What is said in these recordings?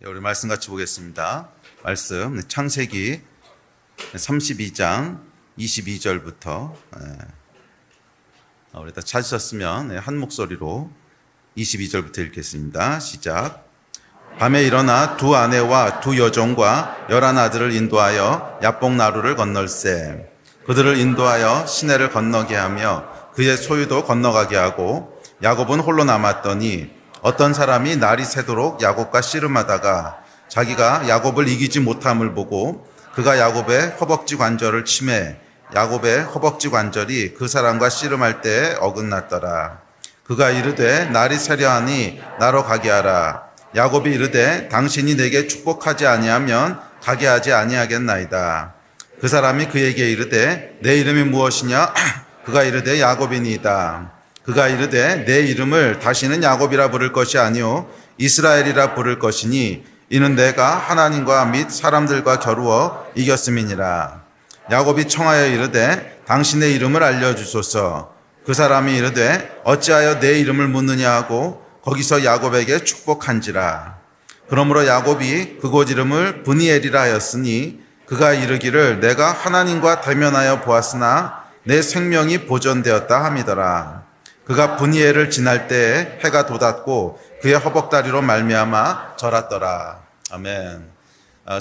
우리 말씀 같이 보겠습니다. 말씀 창세기 32장 22절부터 우리 다 찾으셨으면 한 목소리로 22절부터 읽겠습니다. 시작. 밤에 일어나 두 아내와 두 여종과 11아들을 인도하여 야복 나루를 건널세. 그들을 인도하여 시내를 건너게 하며 그의 소유도 건너가게 하고 야곱은 홀로 남았더니 어떤 사람이 날이 새도록 야곱과 씨름하다가 자기가 야곱을 이기지 못함을 보고 그가 야곱의 허벅지 관절을 치매 야곱의 허벅지 관절이 그 사람과 씨름할 때에 어긋났더라. 그가 이르되 날이 새려하니 나로 가게 하라. 야곱이 이르되 당신이 내게 축복하지 아니하면 가게 하지 아니하겠나이다. 그 사람이 그에게 이르되 내 이름이 무엇이냐? 그가 이르되 야곱이니이다. 그가 이르되 내 이름을 다시는 야곱이라 부를 것이 아니요 이스라엘이라 부를 것이니 이는 내가 하나님과 및 사람들과 겨루어 이겼음이니라. 야곱이 청하여 이르되 당신의 이름을 알려주소서. 그 사람이 이르되 어찌하여 내 이름을 묻느냐 하고 거기서 야곱에게 축복한지라. 그러므로 야곱이 그곳 이름을 브니엘이라 하였으니 그가 이르기를 내가 하나님과 대면하여 보았으나 내 생명이 보존되었다 함이더라. 그가 브니엘을 지날 때에 해가 돋았고 그의 허벅다리로 말미암아 절았더라. 아멘.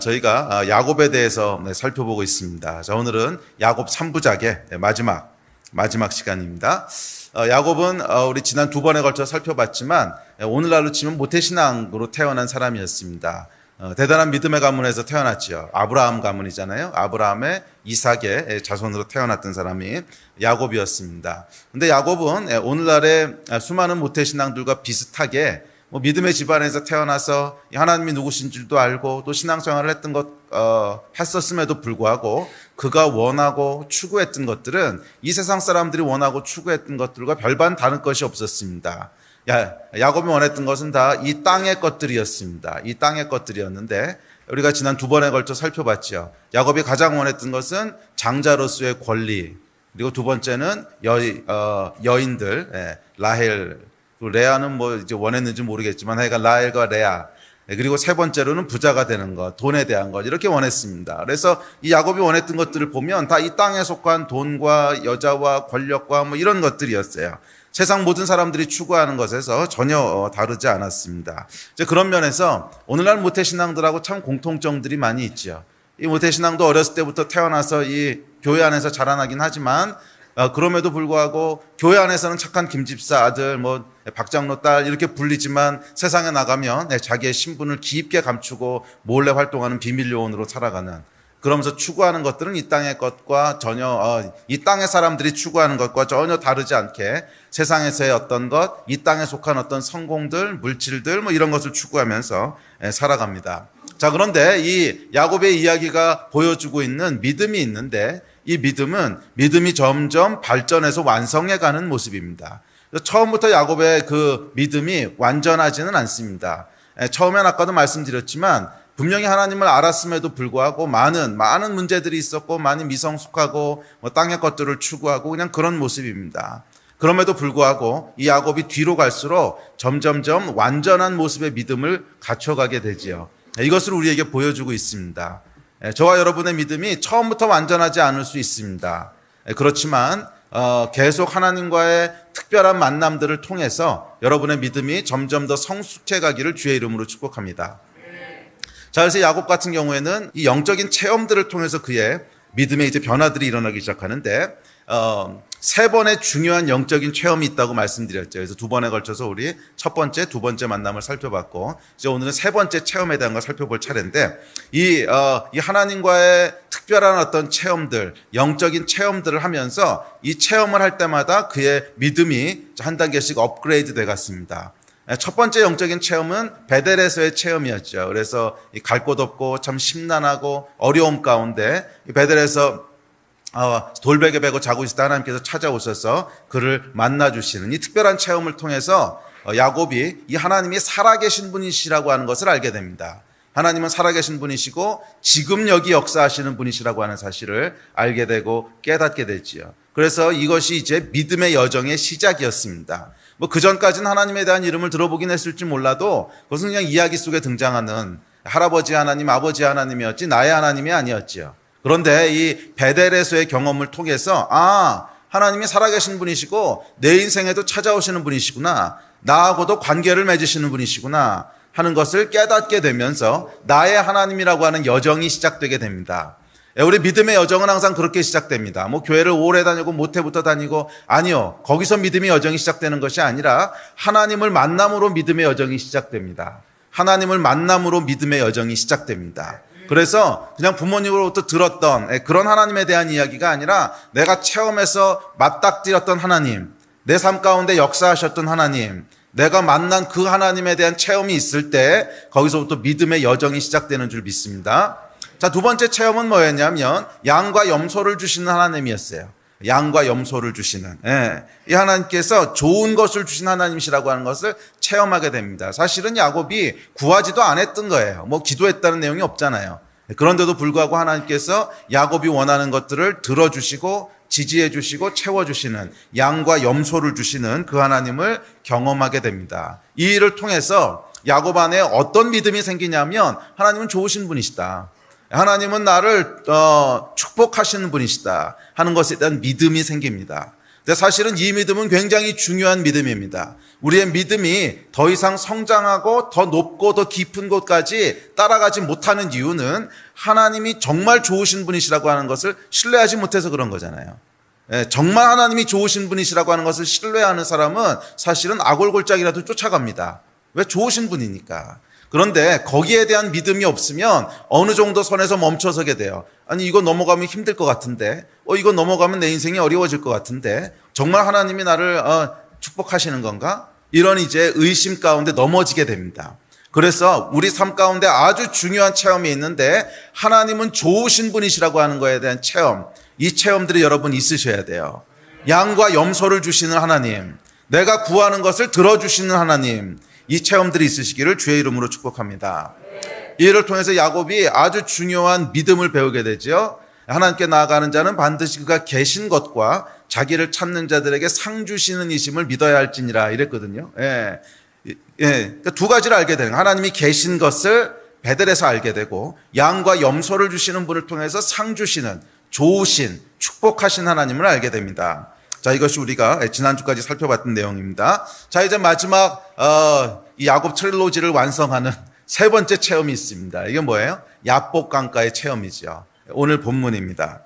저희가 야곱에 대해서 살펴보고 있습니다. 자, 오늘은 야곱 3부작의 마지막 시간입니다. 야곱은 우리 지난 두 번에 걸쳐 살펴봤지만 오늘날로 치면 모태신앙으로 태어난 사람이었습니다. 대단한 믿음의 가문에서 태어났지요. 아브라함 가문이잖아요. 아브라함의 이삭의 자손으로 태어났던 사람이 야곱이었습니다. 근데 야곱은 오늘날의 수많은 모태신앙들과 비슷하게 믿음의 집안에서 태어나서 하나님이 누구신 줄도 알고 또 신앙생활을 했었음에도 불구하고 그가 원하고 추구했던 것들은 이 세상 사람들이 원하고 추구했던 것들과 별반 다른 것이 없었습니다. 야곱이 원했던 것은 다 이 땅의 것들이었습니다. 이 땅의 것들이었는데 우리가 지난 두 번에 걸쳐 살펴봤죠. 야곱이 가장 원했던 것은 장자로서의 권리, 그리고 두 번째는 여인들, 라헬, 레아는 이제 원했는지 모르겠지만 하여간 라헬과 레아, 그리고 세 번째로는 부자가 되는 것, 돈에 대한 것, 이렇게 원했습니다. 그래서 이 야곱이 원했던 것들을 보면 다 이 땅에 속한 돈과 여자와 권력과 이런 것들이었어요. 세상 모든 사람들이 추구하는 것에서 전혀 다르지 않았습니다. 이제 그런 면에서 오늘날 모태신앙들하고 참 공통점들이 많이 있죠. 이 모태신앙도 어렸을 때부터 태어나서 이 교회 안에서 자라나긴 하지만 그럼에도 불구하고 교회 안에서는 착한 김집사 아들, 박장로 딸 이렇게 불리지만 세상에 나가면 자기의 신분을 깊게 감추고 몰래 활동하는 비밀 요원으로 살아가는, 그러면서 추구하는 것들은 이 땅의 것과 전혀 이 땅의 사람들이 추구하는 것과 전혀 다르지 않게 세상에서의 어떤 것, 이 땅에 속한 어떤 성공들, 물질들 이런 것을 추구하면서 살아갑니다. 자, 그런데 이 야곱의 이야기가 보여주고 있는 믿음이 있는데 이 믿음이 점점 발전해서 완성해가는 모습입니다. 처음부터 야곱의 그 믿음이 완전하지는 않습니다. 처음엔 아까도 말씀드렸지만 분명히 하나님을 알았음에도 불구하고 많은 문제들이 있었고 많이 미성숙하고 땅의 것들을 추구하고 그냥 그런 모습입니다. 그럼에도 불구하고 이 야곱이 뒤로 갈수록 점점점 완전한 모습의 믿음을 갖춰가게 되지요. 이것을 우리에게 보여주고 있습니다. 저와 여러분의 믿음이 처음부터 완전하지 않을 수 있습니다. 그렇지만 계속 하나님과의 특별한 만남들을 통해서 여러분의 믿음이 점점 더 성숙해 가기를 주의 이름으로 축복합니다. 자, 그래서 야곱 같은 경우에는 이 영적인 체험들을 통해서 그의 믿음의 이제 변화들이 일어나기 시작하는데 세 번의 중요한 영적인 체험이 있다고 말씀드렸죠. 그래서 두 번에 걸쳐서 우리 첫 번째, 두 번째 만남을 살펴봤고 이제 오늘은 세 번째 체험에 대한 걸 살펴볼 차례인데 이 하나님과의 특별한 어떤 체험들, 영적인 체험들을 하면서 이 체험을 할 때마다 그의 믿음이 한 단계씩 업그레이드 돼 갔습니다. 첫 번째 영적인 체험은 베델에서의 체험이었죠. 그래서 갈 곳 없고 참 심란하고 어려움 가운데 베델에서 돌베개 베고 자고 있을 때 하나님께서 찾아오셔서 그를 만나주시는 이 특별한 체험을 통해서 야곱이 이 하나님이 살아계신 분이시라고 하는 것을 알게 됩니다. 하나님은 살아계신 분이시고 지금 여기 역사하시는 분이시라고 하는 사실을 알게 되고 깨닫게 되지요. 그래서 이것이 이제 믿음의 여정의 시작이었습니다. 그 전까지는 하나님에 대한 이름을 들어보긴 했을지 몰라도 그것은 그냥 이야기 속에 등장하는 할아버지 하나님, 아버지 하나님이었지 나의 하나님이 아니었지요. 그런데 이 베델에서의 경험을 통해서 하나님이 살아계신 분이시고 내 인생에도 찾아오시는 분이시구나. 나하고도 관계를 맺으시는 분이시구나 하는 것을 깨닫게 되면서 나의 하나님이라고 하는 여정이 시작되게 됩니다. 우리 믿음의 여정은 항상 그렇게 시작됩니다. 교회를 오래 다니고 모태부터 다니고 아니요. 거기서 믿음의 여정이 시작되는 것이 아니라 하나님을 만남으로 믿음의 여정이 시작됩니다. 하나님을 만남으로 믿음의 여정이 시작됩니다. 그래서 그냥 부모님으로부터 들었던 그런 하나님에 대한 이야기가 아니라 내가 체험해서 맞닥뜨렸던 하나님, 내 삶 가운데 역사하셨던 하나님, 내가 만난 그 하나님에 대한 체험이 있을 때 거기서부터 믿음의 여정이 시작되는 줄 믿습니다. 자, 두 번째 체험은 뭐였냐면 양과 염소를 주시는 하나님이었어요. 양과 염소를 주시는. 이 하나님께서 좋은 것을 주신 하나님이시라고 하는 것을 체험하게 됩니다. 사실은 야곱이 구하지도 않았던 거예요. 기도했다는 내용이 없잖아요. 그런데도 불구하고 하나님께서 야곱이 원하는 것들을 들어주시고 지지해 주시고 채워주시는 양과 염소를 주시는 그 하나님을 경험하게 됩니다. 이 일을 통해서 야곱 안에 어떤 믿음이 생기냐면 하나님은 좋으신 분이시다. 하나님은 나를 축복하시는 분이시다 하는 것에 대한 믿음이 생깁니다. 근데 사실은 이 믿음은 굉장히 중요한 믿음입니다. 우리의 믿음이 더 이상 성장하고 더 높고 더 깊은 곳까지 따라가지 못하는 이유는 하나님이 정말 좋으신 분이시라고 하는 것을 신뢰하지 못해서 그런 거잖아요. 정말 하나님이 좋으신 분이시라고 하는 것을 신뢰하는 사람은 사실은 아골골짝이라도 쫓아갑니다. 왜? 좋으신 분이니까. 그런데 거기에 대한 믿음이 없으면 어느 정도 선에서 멈춰서게 돼요. 아니 이거 넘어가면 힘들 것 같은데, 이거 넘어가면 내 인생이 어려워질 것 같은데, 정말 하나님이 나를 축복하시는 건가? 이런 이제 의심 가운데 넘어지게 됩니다. 그래서 우리 삶 가운데 아주 중요한 체험이 있는데 하나님은 좋으신 분이시라고 하는 거에 대한 체험, 이 체험들이 여러분 있으셔야 돼요. 양과 염소를 주시는 하나님, 내가 구하는 것을 들어주시는 하나님, 이 체험들이 있으시기를 주의 이름으로 축복합니다. 이 일을 통해서 야곱이 아주 중요한 믿음을 배우게 되죠. 하나님께 나아가는 자는 반드시 그가 계신 것과 자기를 찾는 자들에게 상 주시는 이심을 믿어야 할지니라 이랬거든요. 그러니까 두 가지를 알게 되는 거예요. 하나님이 계신 것을 베델에서 알게 되고 양과 염소를 주시는 분을 통해서 상 주시는 좋으신 축복하신 하나님을 알게 됩니다. 자, 이것이 우리가 지난주까지 살펴봤던 내용입니다. 자, 이제 마지막 이 야곱 트릴로지를 완성하는 세 번째 체험이 있습니다. 이게 뭐예요? 야복 강가의 체험이죠. 오늘 본문입니다.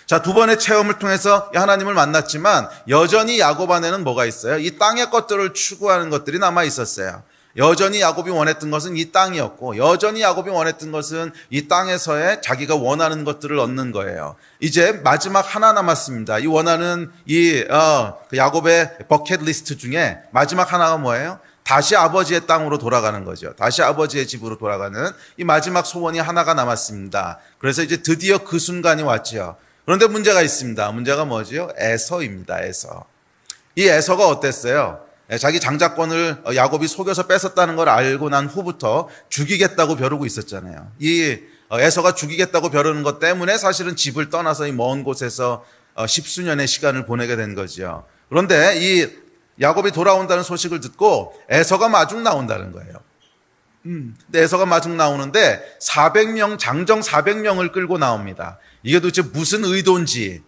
자, 두 번의 체험을 통해서 하나님을 만났지만 여전히 야곱 안에는 뭐가 있어요? 이 땅의 것들을 추구하는 것들이 남아 있었어요. 여전히 야곱이 원했던 것은 이 땅이었고 여전히 야곱이 원했던 것은 이 땅에서의 자기가 원하는 것들을 얻는 거예요. 이제 마지막 하나 남았습니다. 이 원하는 그 야곱의 버킷리스트 중에 마지막 하나가 뭐예요? 다시 아버지의 땅으로 돌아가는 거죠. 다시 아버지의 집으로 돌아가는 이 마지막 소원이 하나가 남았습니다. 그래서 이제 드디어 그 순간이 왔죠. 그런데 문제가 있습니다. 문제가 뭐죠? 에서입니다. 에서. 이 에서가 어땠어요? 자기 장자권을 야곱이 속여서 뺏었다는 걸 알고 난 후부터 죽이겠다고 벼르고 있었잖아요. 이 에서가 죽이겠다고 벼르는 것 때문에 사실은 집을 떠나서 이 먼 곳에서 십수년의 시간을 보내게 된 거죠. 그런데 이 야곱이 돌아온다는 소식을 듣고 에서가 마중 나온다는 거예요. 근데 에서가 마중 나오는데 400명, 장정 400명을 끌고 나옵니다. 이게 도대체 무슨 의도인지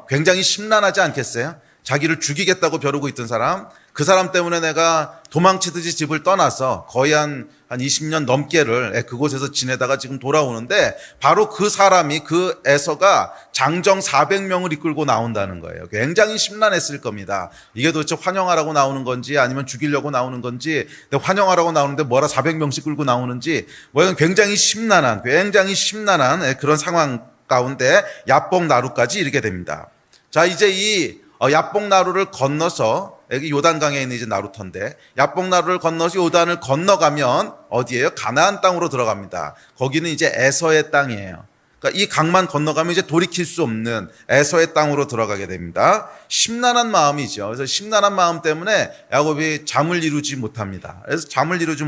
굉장히 심란하지 않겠어요? 자기를 죽이겠다고 벼르고 있던 사람, 그 사람 때문에 내가 도망치듯이 집을 떠나서 거의 한 20년 넘게를 그곳에서 지내다가 지금 돌아오는데 바로 그 사람이 그 에서가 장정 400명을 이끌고 나온다는 거예요. 굉장히 심란했을 겁니다. 이게 도대체 환영하라고 나오는 건지 아니면 죽이려고 나오는 건지, 환영하라고 나오는데 뭐라 400명씩 끌고 나오는지 굉장히 심란한 그런 상황 가운데 야복 나루까지 이르게 됩니다. 자, 이제 이 야복 나루를 건너서 여기 요단강에 있는 이제 나루터인데 야복 나루를 건너서 요단을 건너가면 어디예요? 가나안 땅으로 들어갑니다. 거기는 이제 에서의 땅이에요. 그러니까 이 강만 건너가면 이제 돌이킬 수 없는 에서의 땅으로 들어가게 됩니다. 심란한 마음이죠. 그래서 심란한 마음 때문에 야곱이 잠을 이루지 못합니다. 그래서 잠을 이루지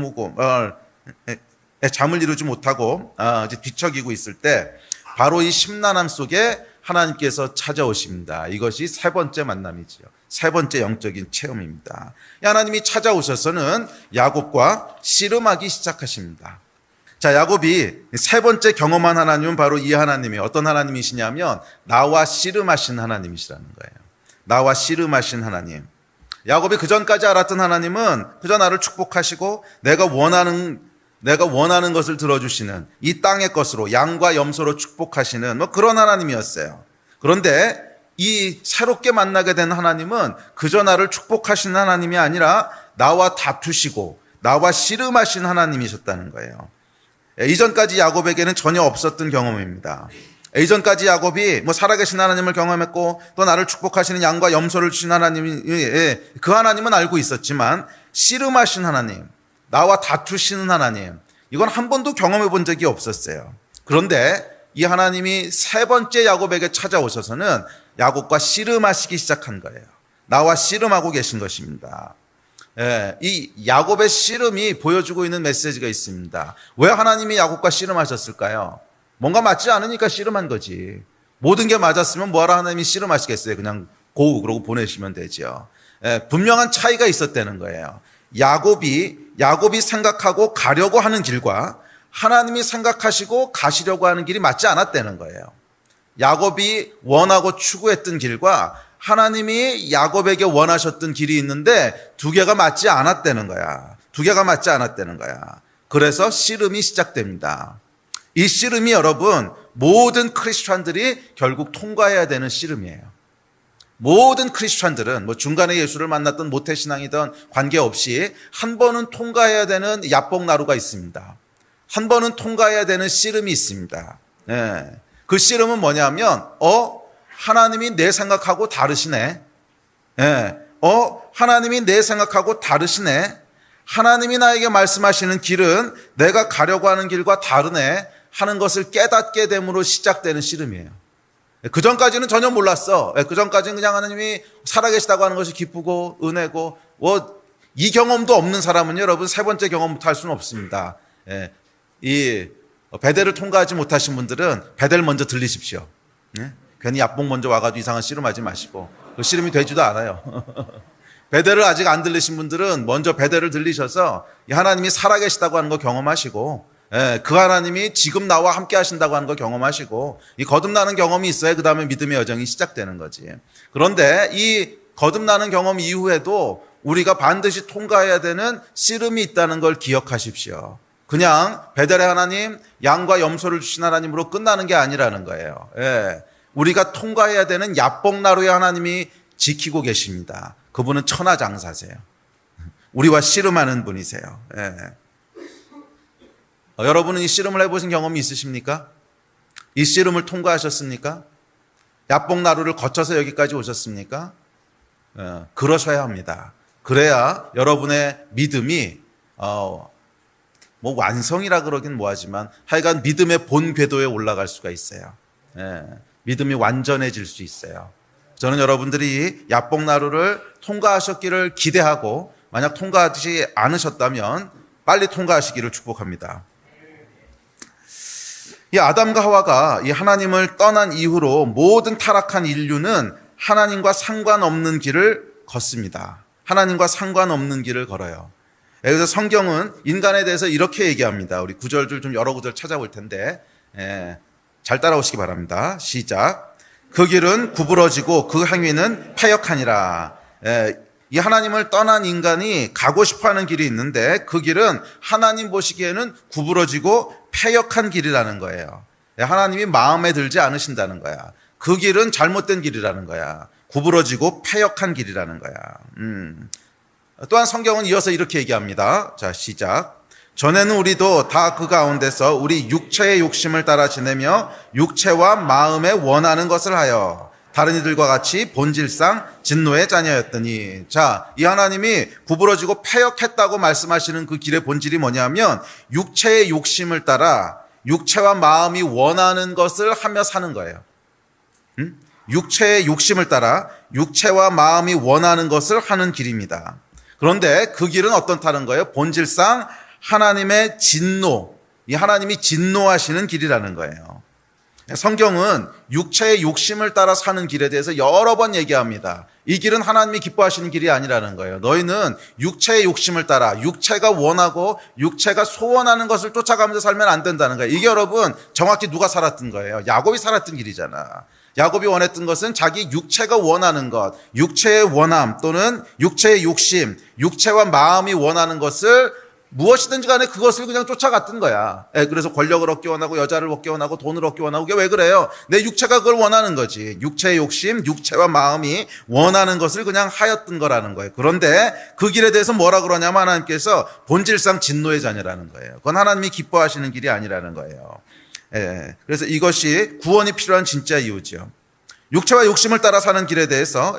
못하고 이제 뒤척이고 있을 때 바로 이 심란함 속에 하나님께서 찾아오십니다. 이것이 세 번째 만남이지요. 세 번째 영적인 체험입니다. 하나님이 찾아오셔서는 야곱과 씨름하기 시작하십니다. 자, 야곱이 세 번째 경험한 하나님은 바로 이 하나님이 어떤 하나님이시냐면 나와 씨름하신 하나님이시라는 거예요. 나와 씨름하신 하나님. 야곱이 그전까지 알았던 하나님은 그저 나를 축복하시고 내가 원하는 것을 들어주시는 이 땅의 것으로 양과 염소로 축복하시는 그런 하나님이었어요. 그런데 이 새롭게 만나게 된 하나님은 그저 나를 축복하시는 하나님이 아니라 나와 다투시고 나와 씨름하신 하나님이셨다는 거예요. 이전까지 야곱에게는 전혀 없었던 경험입니다. 이전까지 야곱이 살아계신 하나님을 경험했고 또 나를 축복하시는 양과 염소를 주신 하나님이 그 하나님은 알고 있었지만 씨름하신 하나님, 나와 다투시는 하나님, 이건 한 번도 경험해 본 적이 없었어요. 그런데 이 하나님이 세 번째 야곱에게 찾아오셔서는 야곱과 씨름하시기 시작한 거예요. 나와 씨름하고 계신 것입니다. 이 야곱의 씨름이 보여주고 있는 메시지가 있습니다. 왜 하나님이 야곱과 씨름하셨을까요? 뭔가 맞지 않으니까 씨름한 거지. 모든 게 맞았으면 뭐하러 하나님이 씨름하시겠어요? 그냥 고우 그러고 보내시면 되죠. 분명한 차이가 있었다는 거예요. 야곱이 생각하고 가려고 하는 길과 하나님이 생각하시고 가시려고 하는 길이 맞지 않았다는 거예요. 야곱이 원하고 추구했던 길과 하나님이 야곱에게 원하셨던 길이 있는데 두 개가 맞지 않았다는 거야. 그래서 씨름이 시작됩니다. 이 씨름이 여러분 모든 크리스찬들이 결국 통과해야 되는 씨름이에요. 모든 크리스찬들은 중간에 예수를 만났던 모태신앙이든 관계없이 한 번은 통과해야 되는 야복나루가 있습니다. 한 번은 통과해야 되는 씨름이 있습니다. 그 씨름은 뭐냐면 하나님이 내 생각하고 다르시네. 하나님이 내 생각하고 다르시네. 하나님이 나에게 말씀하시는 길은 내가 가려고 하는 길과 다르네 하는 것을 깨닫게 됨으로 시작되는 씨름이에요. 그전까지는 전혀 몰랐어. 그전까지는 그냥 하나님이 살아계시다고 하는 것이 기쁘고 은혜고 이 경험도 없는 사람은 여러분 세 번째 경험부터 할 수는 없습니다. 이 베델을 통과하지 못하신 분들은 베델 먼저 들리십시오. 괜히 야복 먼저 와가지고 이상한 씨름하지 마시고 그 씨름이 되지도 않아요. 베델을 아직 안 들리신 분들은 먼저 베델을 들리셔서 하나님이 살아계시다고 하는 거 경험하시고 그 하나님이 지금 나와 함께 하신다고 하는 거 경험하시고 이 거듭나는 경험이 있어야 그 다음에 믿음의 여정이 시작되는 거지. 그런데 이 거듭나는 경험 이후에도 우리가 반드시 통과해야 되는 씨름이 있다는 걸 기억하십시오. 그냥 베델의 하나님, 양과 염소를 주신 하나님으로 끝나는 게 아니라는 거예요. 우리가 통과해야 되는 야복나루의 하나님이 지키고 계십니다. 그분은 천하장사세요. 우리와 씨름하는 분이세요. 여러분은 이 씨름을 해보신 경험이 있으십니까? 이 씨름을 통과하셨습니까? 야복나루를 거쳐서 여기까지 오셨습니까? 그러셔야 합니다. 그래야 여러분의 믿음이 완성이라 그러긴 뭐하지만 하여간 믿음의 본 궤도에 올라갈 수가 있어요. 믿음이 완전해질 수 있어요. 저는 여러분들이 야복나루를 통과하셨기를 기대하고 만약 통과하지 않으셨다면 빨리 통과하시기를 축복합니다. 이 아담과 하와가 이 하나님을 떠난 이후로 모든 타락한 인류는 하나님과 상관없는 길을 걷습니다. 하나님과 상관없는 길을 걸어요. 그래서 성경은 인간에 대해서 이렇게 얘기합니다. 우리 구절들 좀 여러 구절 찾아볼 텐데 잘 따라오시기 바랍니다. 시작. 그 길은 구부러지고 그 행위는 패역하니라. 이 하나님을 떠난 인간이 가고 싶어하는 길이 있는데 그 길은 하나님 보시기에는 구부러지고 패역한 길이라는 거예요. 하나님이 마음에 들지 않으신다는 거야. 그 길은 잘못된 길이라는 거야. 구부러지고 패역한 길이라는 거야. 또한 성경은 이어서 이렇게 얘기합니다. 자, 시작. 전에는 우리도 다 그 가운데서 우리 육체의 욕심을 따라 지내며 육체와 마음에 원하는 것을 하여 다른 이들과 같이 본질상 진노의 자녀였더니. 자, 이 하나님이 구부러지고 패역했다고 말씀하시는 그 길의 본질이 뭐냐면 육체의 욕심을 따라 육체와 마음이 원하는 것을 하며 사는 거예요. 육체의 욕심을 따라 육체와 마음이 원하는 것을 하는 길입니다. 그런데 그 길은 어떻다는 거예요? 본질상 하나님의 진노, 이 하나님이 진노하시는 길이라는 거예요. 성경은 육체의 욕심을 따라 사는 길에 대해서 여러 번 얘기합니다. 이 길은 하나님이 기뻐하시는 길이 아니라는 거예요. 너희는 육체의 욕심을 따라 육체가 원하고 육체가 소원하는 것을 쫓아가면서 살면 안 된다는 거예요. 이게 여러분 정확히 누가 살았던 거예요? 야곱이 살았던 길이잖아. 야곱이 원했던 것은 자기 육체가 원하는 것, 육체의 원함 또는 육체의 욕심, 육체와 마음이 원하는 것을 무엇이든지 간에 그것을 그냥 쫓아갔던 거야. 그래서 권력을 얻기 원하고 여자를 얻기 원하고 돈을 얻기 원하고. 그게 왜 그래요? 내 육체가 그걸 원하는 거지. 육체의 욕심, 육체와 마음이 원하는 것을 그냥 하였던 거라는 거예요. 그런데 그 길에 대해서 뭐라 그러냐면 하나님께서 본질상 진노의 자녀라는 거예요. 그건 하나님이 기뻐하시는 길이 아니라는 거예요. 그래서 이것이 구원이 필요한 진짜 이유죠. 육체와 욕심을 따라 사는 길에 대해서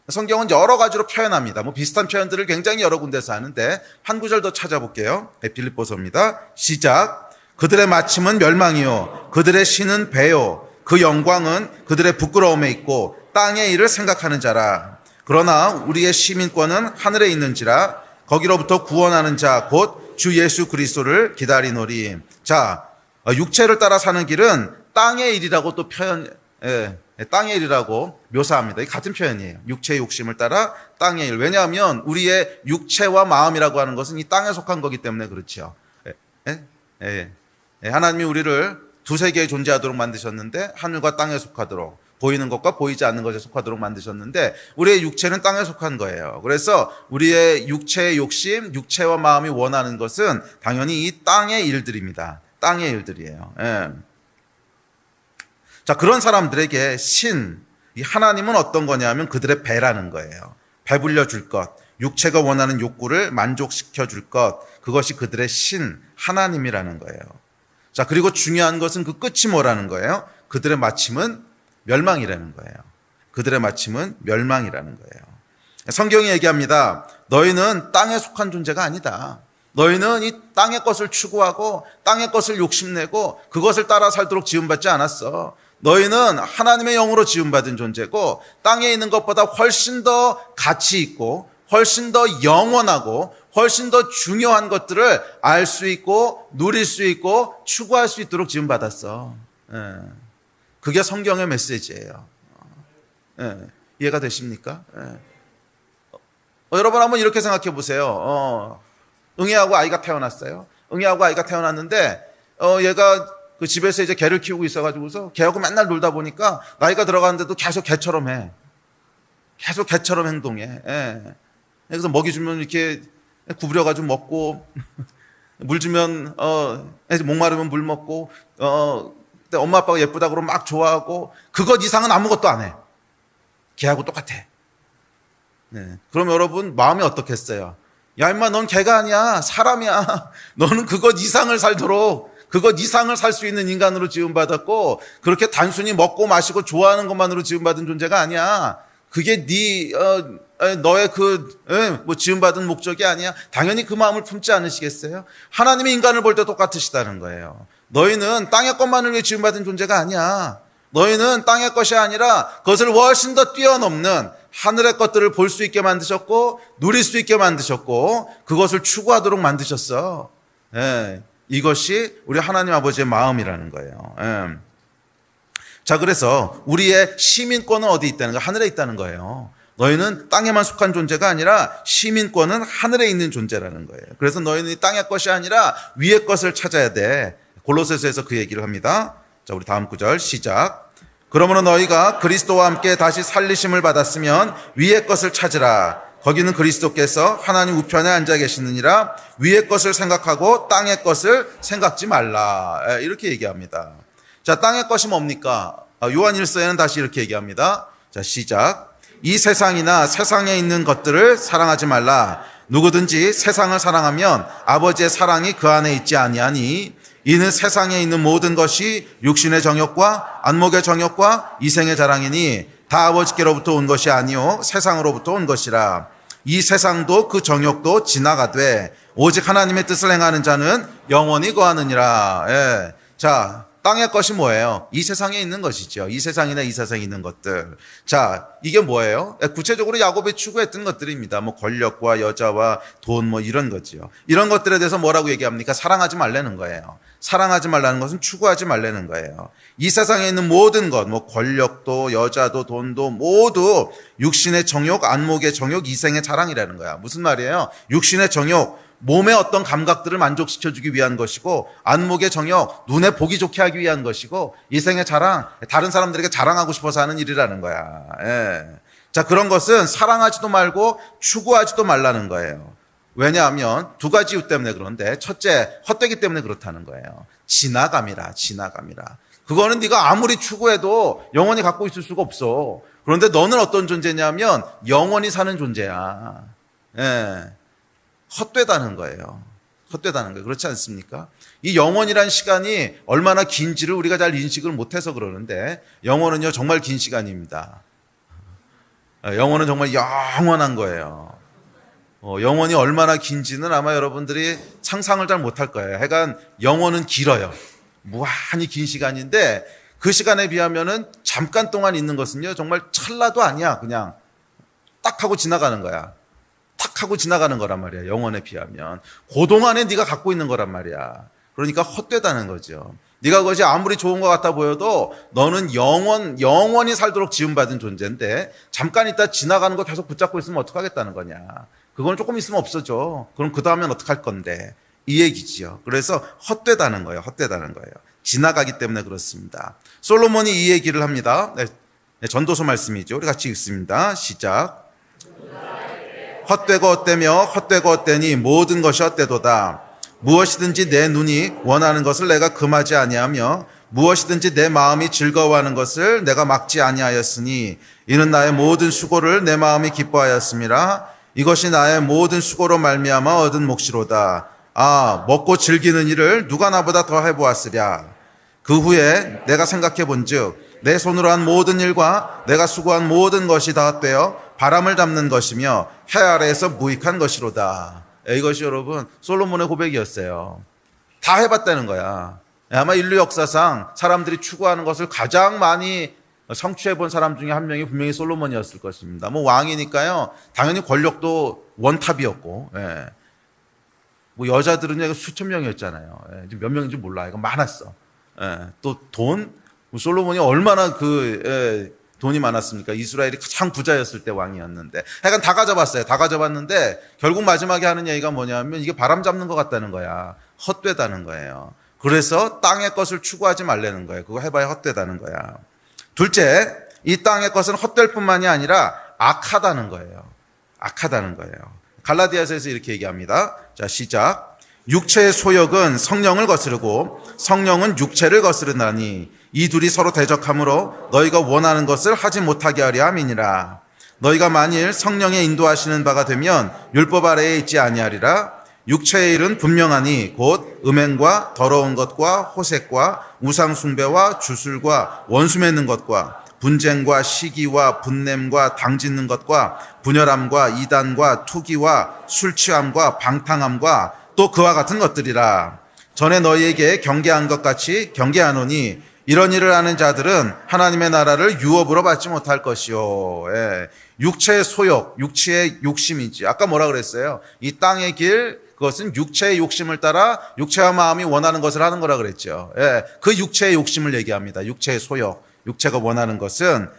성경은 여러 가지로 표현합니다. 비슷한 표현들을 굉장히 여러 군데서 하는데 한 구절 더 찾아볼게요. 빌립보서입니다. 시작. 그들의 마침은 멸망이요 그들의 신은 배요 그 영광은 그들의 부끄러움에 있고 땅의 일을 생각하는 자라. 그러나 우리의 시민권은 하늘에 있는지라 거기로부터 구원하는 자 곧 주 예수 그리스도를 기다리노리. 자, 육체를 따라 사는 길은 땅의 일이라고 또 땅의 일이라고 묘사합니다. 같은 표현이에요. 육체의 욕심을 따라 땅의 일. 왜냐하면 우리의 육체와 마음이라고 하는 것은 이 땅에 속한 거기 때문에 그렇죠. 하나님이 우리를 두세 개의 존재하도록 만드셨는데 하늘과 땅에 속하도록, 보이는 것과 보이지 않는 것에 속하도록 만드셨는데 우리의 육체는 땅에 속한 거예요. 그래서 우리의 육체의 욕심, 육체와 마음이 원하는 것은 당연히 이 땅의 일들입니다. 땅의 일들이에요. 자, 그런 사람들에게 이 하나님은 어떤 거냐면 그들의 배라는 거예요. 배불려 줄 것, 육체가 원하는 욕구를 만족시켜 줄 것, 그것이 그들의 하나님이라는 거예요. 자, 그리고 중요한 것은 그 끝이 뭐라는 거예요? 그들의 마침은 멸망이라는 거예요. 그들의 마침은 멸망이라는 거예요. 성경이 얘기합니다. 너희는 땅에 속한 존재가 아니다. 너희는 이 땅의 것을 추구하고 땅의 것을 욕심내고 그것을 따라 살도록 지음받지 않았어. 너희는 하나님의 영으로 지음받은 존재고 땅에 있는 것보다 훨씬 더 가치 있고 훨씬 더 영원하고 훨씬 더 중요한 것들을 알 수 있고 누릴 수 있고 추구할 수 있도록 지음받았어. 그게 성경의 메시지예요. 이해가 되십니까? 여러분 한번 이렇게 생각해 보세요. 응애하고 아이가 태어났어요. 응애하고 아이가 태어났는데 얘가 그 집에서 이제 개를 키우고 있어가지고서 개하고 맨날 놀다 보니까 나이가 들어가는데도 계속 개처럼 해. 계속 개처럼 행동해. 그래서 먹이 주면 이렇게 구부려가지고 먹고 물 주면 목마르면 물 먹고 근데 엄마 아빠가 예쁘다 그러면 막 좋아하고 그것 이상은 아무것도 안 해. 개하고 똑같아. 그럼 여러분 마음이 어떻겠어요? 야 임마 넌 개가 아니야. 사람이야. 너는 그것 이상을 살도록 그것 이상을 살 수 있는 인간으로 지음받았고 그렇게 단순히 먹고 마시고 좋아하는 것만으로 지음받은 존재가 아니야. 그게 너의 지음받은 목적이 아니야. 당연히 그 마음을 품지 않으시겠어요? 하나님이 인간을 볼 때 똑같으시다는 거예요. 너희는 땅의 것만을 위해 지음받은 존재가 아니야. 너희는 땅의 것이 아니라 그것을 훨씬 더 뛰어넘는 하늘의 것들을 볼 수 있게 만드셨고 누릴 수 있게 만드셨고 그것을 추구하도록 만드셨어. 이것이 우리 하나님 아버지의 마음이라는 거예요. 자, 그래서 우리의 시민권은 어디 있다는 거예요? 하늘에 있다는 거예요. 너희는 땅에만 속한 존재가 아니라 시민권은 하늘에 있는 존재라는 거예요. 그래서 너희는 이 땅의 것이 아니라 위의 것을 찾아야 돼. 골로새서에서 그 얘기를 합니다. 자, 우리 다음 구절 시작. 그러므로 너희가 그리스도와 함께 다시 살리심을 받았으면 위의 것을 찾으라. 거기는 그리스도께서 하나님 우편에 앉아 계시느니라. 위의 것을 생각하고 땅의 것을 생각지 말라. 이렇게 얘기합니다. 자, 땅의 것이 뭡니까? 요한 1서에는 다시 이렇게 얘기합니다. 자, 시작. 이 세상이나 세상에 있는 것들을 사랑하지 말라. 누구든지 세상을 사랑하면 아버지의 사랑이 그 안에 있지 아니하니 이는 세상에 있는 모든 것이 육신의 정욕과 안목의 정욕과 이생의 자랑이니 다 아버지께로부터 온 것이 아니요 세상으로부터 온 것이라. 이 세상도 그 정욕도 지나가되 오직 하나님의 뜻을 행하는 자는 영원히 거하느니라. 자, 땅의 것이 뭐예요? 이 세상에 있는 것이죠. 이 세상이나 이 세상에 있는 것들. 자, 이게 뭐예요? 구체적으로 야곱이 추구했던 것들입니다. 권력과 여자와 돈 이런 거지요. 이런 것들에 대해서 뭐라고 얘기합니까? 사랑하지 말라는 거예요. 사랑하지 말라는 것은 추구하지 말라는 거예요. 이 세상에 있는 모든 것, 권력도, 여자도, 돈도 모두 육신의 정욕, 안목의 정욕, 이생의 자랑이라는 거야. 무슨 말이에요? 육신의 정욕, 몸의 어떤 감각들을 만족시켜주기 위한 것이고, 안목의 정욕, 눈에 보기 좋게 하기 위한 것이고, 이생의 자랑, 다른 사람들에게 자랑하고 싶어서 하는 일이라는 거야. 예. 자, 그런 것은 사랑하지도 말고 추구하지도 말라는 거예요. 왜냐하면 두 가지 이유 때문에 그런데, 첫째, 헛되기 때문에 그렇다는 거예요. 지나감이라. 그거는 네가 아무리 추구해도 영원히 갖고 있을 수가 없어. 그런데 너는 어떤 존재냐면 영원히 사는 존재야. 예. 헛되다는 거예요. 그렇지 않습니까? 이 영원이란 시간이 얼마나 긴지를 우리가 잘 인식을 못해서 그러는데, 영원은요 정말 긴 시간입니다. 영원은 정말 영원한 거예요. 영원이 얼마나 긴지는 아마 여러분들이 상상을 잘 못할 거예요. 하여간 영원은 길어요. 무한히 긴 시간인데, 그 시간에 비하면은 잠깐 동안 있는 것은요 정말 찰나도 아니야. 그냥 딱 하고 지나가는 거야. 탁 하고 지나가는 거란 말이야. 영원에 비하면. 그동안에 네가 갖고 있는 거란 말이야. 그러니까 헛되다는 거죠. 네가 그것이 아무리 좋은 것 같아 보여도 너는 영원히 살도록 지음받은 존재인데, 잠깐 있다 지나가는 거 계속 붙잡고 있으면 어떡하겠다는 거냐. 그건 조금 있으면 없어져. 그럼 그 다음엔 어떡할 건데. 이 얘기지요. 그래서 헛되다는 거예요. 지나가기 때문에 그렇습니다. 솔로몬이 이 얘기를 합니다. 전도서 말씀이죠. 우리 같이 읽습니다. 시작. 헛되고 헛되니 모든 것이 헛되도다. 무엇이든지 내 눈이 원하는 것을 내가 금하지 아니하며 무엇이든지 내 마음이 즐거워하는 것을 내가 막지 아니하였으니 이는 나의 모든 수고를 내 마음이 기뻐하였음이라. 이것이 나의 모든 수고로 말미암아 얻은 몫이로다. 먹고 즐기는 일을 누가 나보다 더 해보았으랴. 그 후에 내가 생각해 본즉 내 손으로 한 모든 일과 내가 수고한 모든 것이 다 헛되어 바람을 잡는 것이며 해 아래에서 무익한 것이로다. 이것이 여러분 솔로몬의 고백이었어요. 다 해봤다는 거야. 아마 인류 역사상 사람들이 추구하는 것을 가장 많이 성취해 본 사람 중에 한 명이 분명히 솔로몬이었을 것입니다. 왕이니까요. 당연히 권력도 원탑이었고, 여자들은 수천 명이었잖아요. 몇 명인지 몰라. 이거 많았어. 또 돈, 솔로몬이 얼마나 돈이 많았습니까? 이스라엘이 가장 부자였을 때 왕이었는데. 하여간 다 가져봤어요. 다 가져봤는데 결국 마지막에 하는 얘기가 뭐냐면 이게 바람 잡는 것 같다는 거야. 헛되다는 거예요. 그래서 땅의 것을 추구하지 말라는 거예요. 그거 해봐야 헛되다는 거야. 둘째, 이 땅의 것은 헛될 뿐만이 아니라 악하다는 거예요. 갈라디아서에서 이렇게 얘기합니다. 자, 시작. 육체의 소욕은 성령을 거스르고 성령은 육체를 거스르나니 이 둘이 서로 대적하므로 너희가 원하는 것을 하지 못하게 하려 함이니라. 너희가 만일 성령의 인도하시는 바가 되면 율법 아래에 있지 아니하리라. 육체의 일은 분명하니 곧 음행과 더러운 것과 호색과 우상 숭배와 주술과 원수 맺는 것과 분쟁과 시기와 분냄과 당짓는 것과 분열함과 이단과 투기와 술 취함과 방탕함과 또 그와 같은 것들이라. 전에 너희에게 경계한 것 같이 경계하노니 이런 일을 하는 자들은 하나님의 나라를 유업으로 받지 못할 것이요. 육체의 소욕, 육체의 욕심이지. 아까 뭐라 그랬어요? 이 땅의 길, 그것은 육체의 욕심을 따라 육체와 마음이 원하는 것을 하는 거라 그랬죠. 그 육체의 욕심을 얘기합니다. 육체의 소욕, 육체가 원하는 것은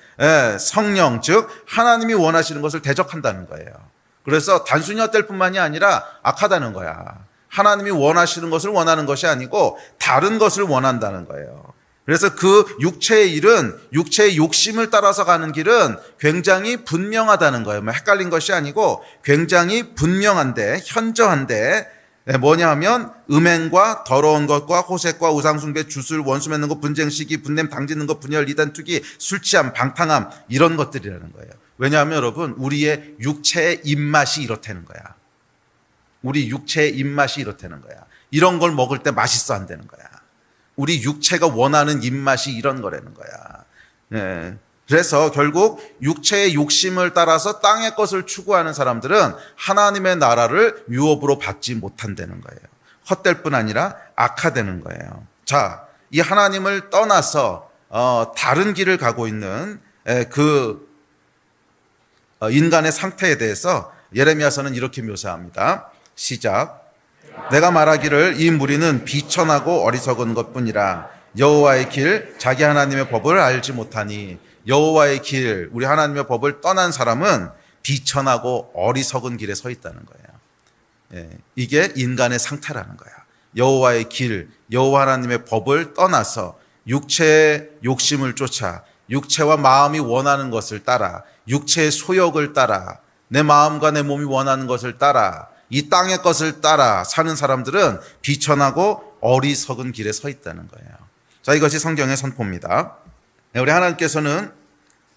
성령, 즉 하나님이 원하시는 것을 대적한다는 거예요. 그래서 단순히 헛될 뿐만이 아니라 악하다는 거야. 하나님이 원하시는 것을 원하는 것이 아니고 다른 것을 원한다는 거예요. 그래서 그 육체의 일은, 육체의 욕심을 따라서 가는 길은 굉장히 분명하다는 거예요. 헷갈린 것이 아니고 굉장히 분명한데, 현저한데, 뭐냐 하면 음행과 더러운 것과 호색과 우상숭배, 주술, 원수 맺는 것, 분쟁, 시기, 분냄, 당짓는 것, 분열, 이단, 투기, 술 취함, 방탕함, 이런 것들이라는 거예요. 왜냐하면 여러분, 우리의 육체의 입맛이 이렇다는 거야. 우리 육체의 입맛이 이렇다는 거야. 이런 걸 먹을 때 맛있어 한다는 거야. 우리 육체가 원하는 입맛이 이런 거라는 거야. 그래서 결국 육체의 욕심을 따라서 땅의 것을 추구하는 사람들은 하나님의 나라를 유업으로 받지 못한다는 거예요. 헛될 뿐 아니라 악화되는 거예요. 자, 이 하나님을 떠나서 다른 길을 가고 있는 그 인간의 상태에 대해서 예레미야서는 이렇게 묘사합니다. 시작. 내가 말하기를 이 무리는 비천하고 어리석은 것뿐이라. 여호와의 길, 자기 하나님의 법을 알지 못하니. 여호와의 길, 우리 하나님의 법을 떠난 사람은 비천하고 어리석은 길에 서 있다는 거예요. 이게 인간의 상태라는 거야. 여호와의 길, 여호와 하나님의 법을 떠나서 육체의 욕심을 쫓아 육체와 마음이 원하는 것을 따라 육체의 소욕을 따라 내 마음과 내 몸이 원하는 것을 따라 이 땅의 것을 따라 사는 사람들은 비천하고 어리석은 길에 서 있다는 거예요. 자, 이것이 성경의 선포입니다. 우리 하나님께서는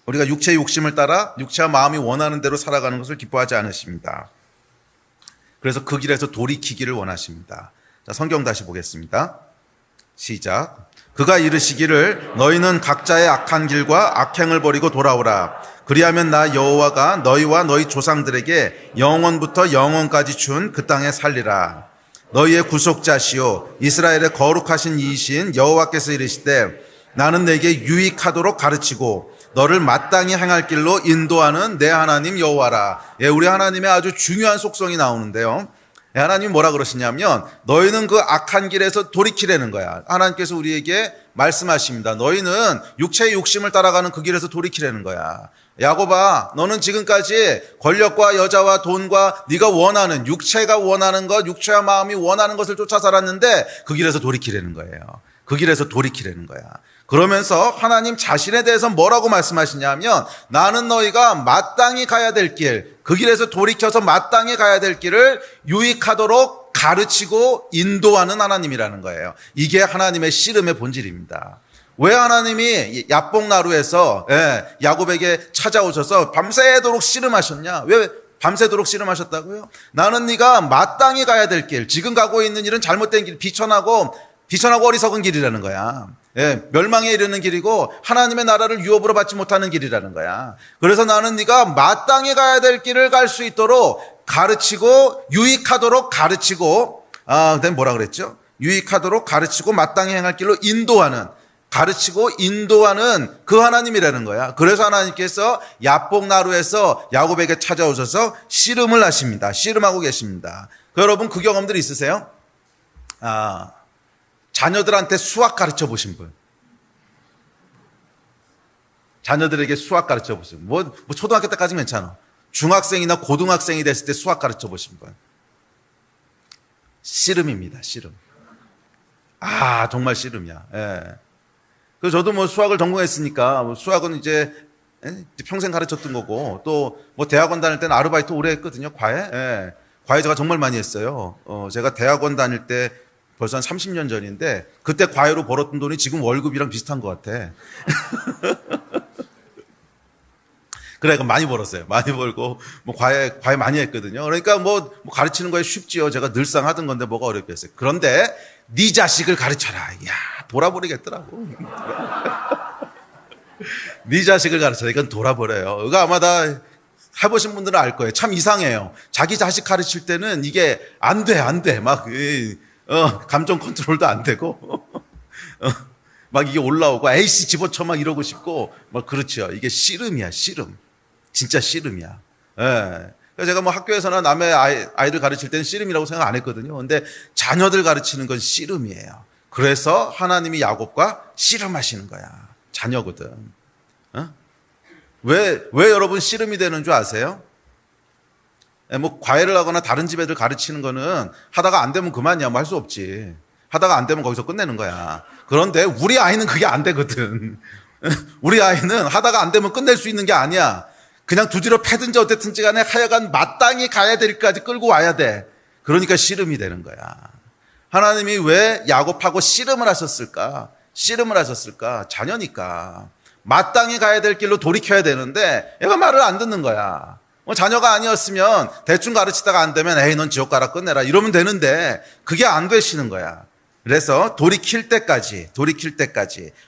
우리가 육체의 욕심을 따라 육체와 마음이 원하는 대로 살아가는 것을 기뻐하지 않으십니다. 그래서 그 길에서 돌이키기를 원하십니다. 자, 성경 다시 보겠습니다. 시작. 그가 이르시기를 너희는 각자의 악한 길과 악행을 버리고 돌아오라. 그리하면 나 여호와가 너희와 너희 조상들에게 영원부터 영원까지 준 그 땅에 살리라. 너희의 구속자시요 이스라엘의 거룩하신 이이신 여호와께서 이르시되 나는 내게 유익하도록 가르치고 너를 마땅히 행할 길로 인도하는 내 하나님 여호와라. 우리 하나님의 아주 중요한 속성이 나오는데요. 하나님이 뭐라 그러시냐면 너희는 그 악한 길에서 돌이키라는 거야. 하나님께서 우리에게 말씀하십니다. 너희는 육체의 욕심을 따라가는 그 길에서 돌이키라는 거야. 야곱아, 너는 지금까지 권력과 여자와 돈과 네가 원하는 육체가 원하는 것, 육체와 마음이 원하는 것을 쫓아 살았는데 그 길에서 돌이키라는 거예요. 그 길에서 돌이키라는 거야. 그러면서 하나님 자신에 대해서 뭐라고 말씀하시냐면 나는 너희가 마땅히 가야 될 길, 그 길에서 돌이켜서 마땅히 가야 될 길을 유익하도록 가르치고 인도하는 하나님이라는 거예요. 이게 하나님의 씨름의 본질입니다. 왜 하나님이 야복나루에서 야곱에게 찾아오셔서 밤새도록 씨름하셨냐? 왜 밤새도록 씨름하셨다고요? 나는 네가 마땅히 가야 될 길, 지금 가고 있는 일은 잘못된 길, 비천하고 어리석은 길이라는 거야. 멸망에 이르는 길이고 하나님의 나라를 유업으로 받지 못하는 길이라는 거야. 그래서 나는 네가 마땅히 가야 될 길을 갈 수 있도록 가르치고 유익하도록 가르치고 그다음에 뭐라 그랬죠? 유익하도록 가르치고 마땅히 행할 길로 인도하는, 가르치고 인도하는 그 하나님이라는 거야. 그래서 하나님께서 야복나루에서 야곱에게 찾아오셔서 씨름을 하십니다. 씨름하고 계십니다. 여러분 그 경험들 있으세요? 자녀들한테 수학 가르쳐 보신 분. 자녀들에게 수학 가르쳐 보신 분. 뭐 초등학교 때까지는 괜찮아. 중학생이나 고등학생이 됐을 때 수학 가르쳐 보신 분. 씨름입니다, 씨름. 정말 씨름이야. 그래서 저도 뭐 수학을 전공했으니까 수학은 이제 평생 가르쳤던 거고 또 뭐 대학원 다닐 때는 아르바이트 오래 했거든요, 과외. 과외 제가 정말 많이 했어요. 제가 대학원 다닐 때 벌써 한 30년 전인데 그때 과외로 벌었던 돈이 지금 월급이랑 비슷한 것 같아. 그래, 많이 벌었어요. 많이 벌고 뭐 과외 많이 했거든요. 그러니까 뭐 가르치는 거에 쉽지요. 제가 늘상 하던 건데 뭐가 어렵겠어요. 그런데 네 자식을 가르쳐라. 야, 돌아버리겠더라고. 네 자식을 가르쳐라. 이건 돌아버려요. 이거 아마 다 해보신 분들은 알 거예요. 참 이상해요. 자기 자식 가르칠 때는 이게 안 돼. 막 감정 컨트롤도 안 되고 막 이게 올라오고 에이씨 집어쳐 막 이러고 싶고 막 그렇죠. 이게 씨름이야, 씨름. 진짜 씨름이야. 그래서 제가 뭐 학교에서나 남의 아이들 가르칠 때는 씨름이라고 생각 안 했거든요. 근데 자녀들 가르치는 건 씨름이에요. 그래서 하나님이 야곱과 씨름하시는 거야. 자녀거든. 왜 여러분 씨름이 되는 줄 아세요? 뭐 과외를 하거나 다른 집 애들 가르치는 거는 하다가 안 되면 그만이야. 뭐 할 수 없지. 하다가 안 되면 거기서 끝내는 거야. 그런데 우리 아이는 그게 안 되거든. 우리 아이는 하다가 안 되면 끝낼 수 있는 게 아니야. 그냥 두드려 패든지 어쨌든지 간에 하여간 마땅히 가야 될 때까지 끌고 와야 돼. 그러니까 씨름이 되는 거야. 하나님이 왜 야곱하고 씨름을 하셨을까? 씨름을 하셨을까? 자녀니까. 마땅히 가야 될 길로 돌이켜야 되는데 얘가 말을 안 듣는 거야. 자녀가 아니었으면 대충 가르치다가 안 되면 에이 넌 지옥 가라 끝내라 이러면 되는데 그게 안 되시는 거야. 그래서 돌이킬 때까지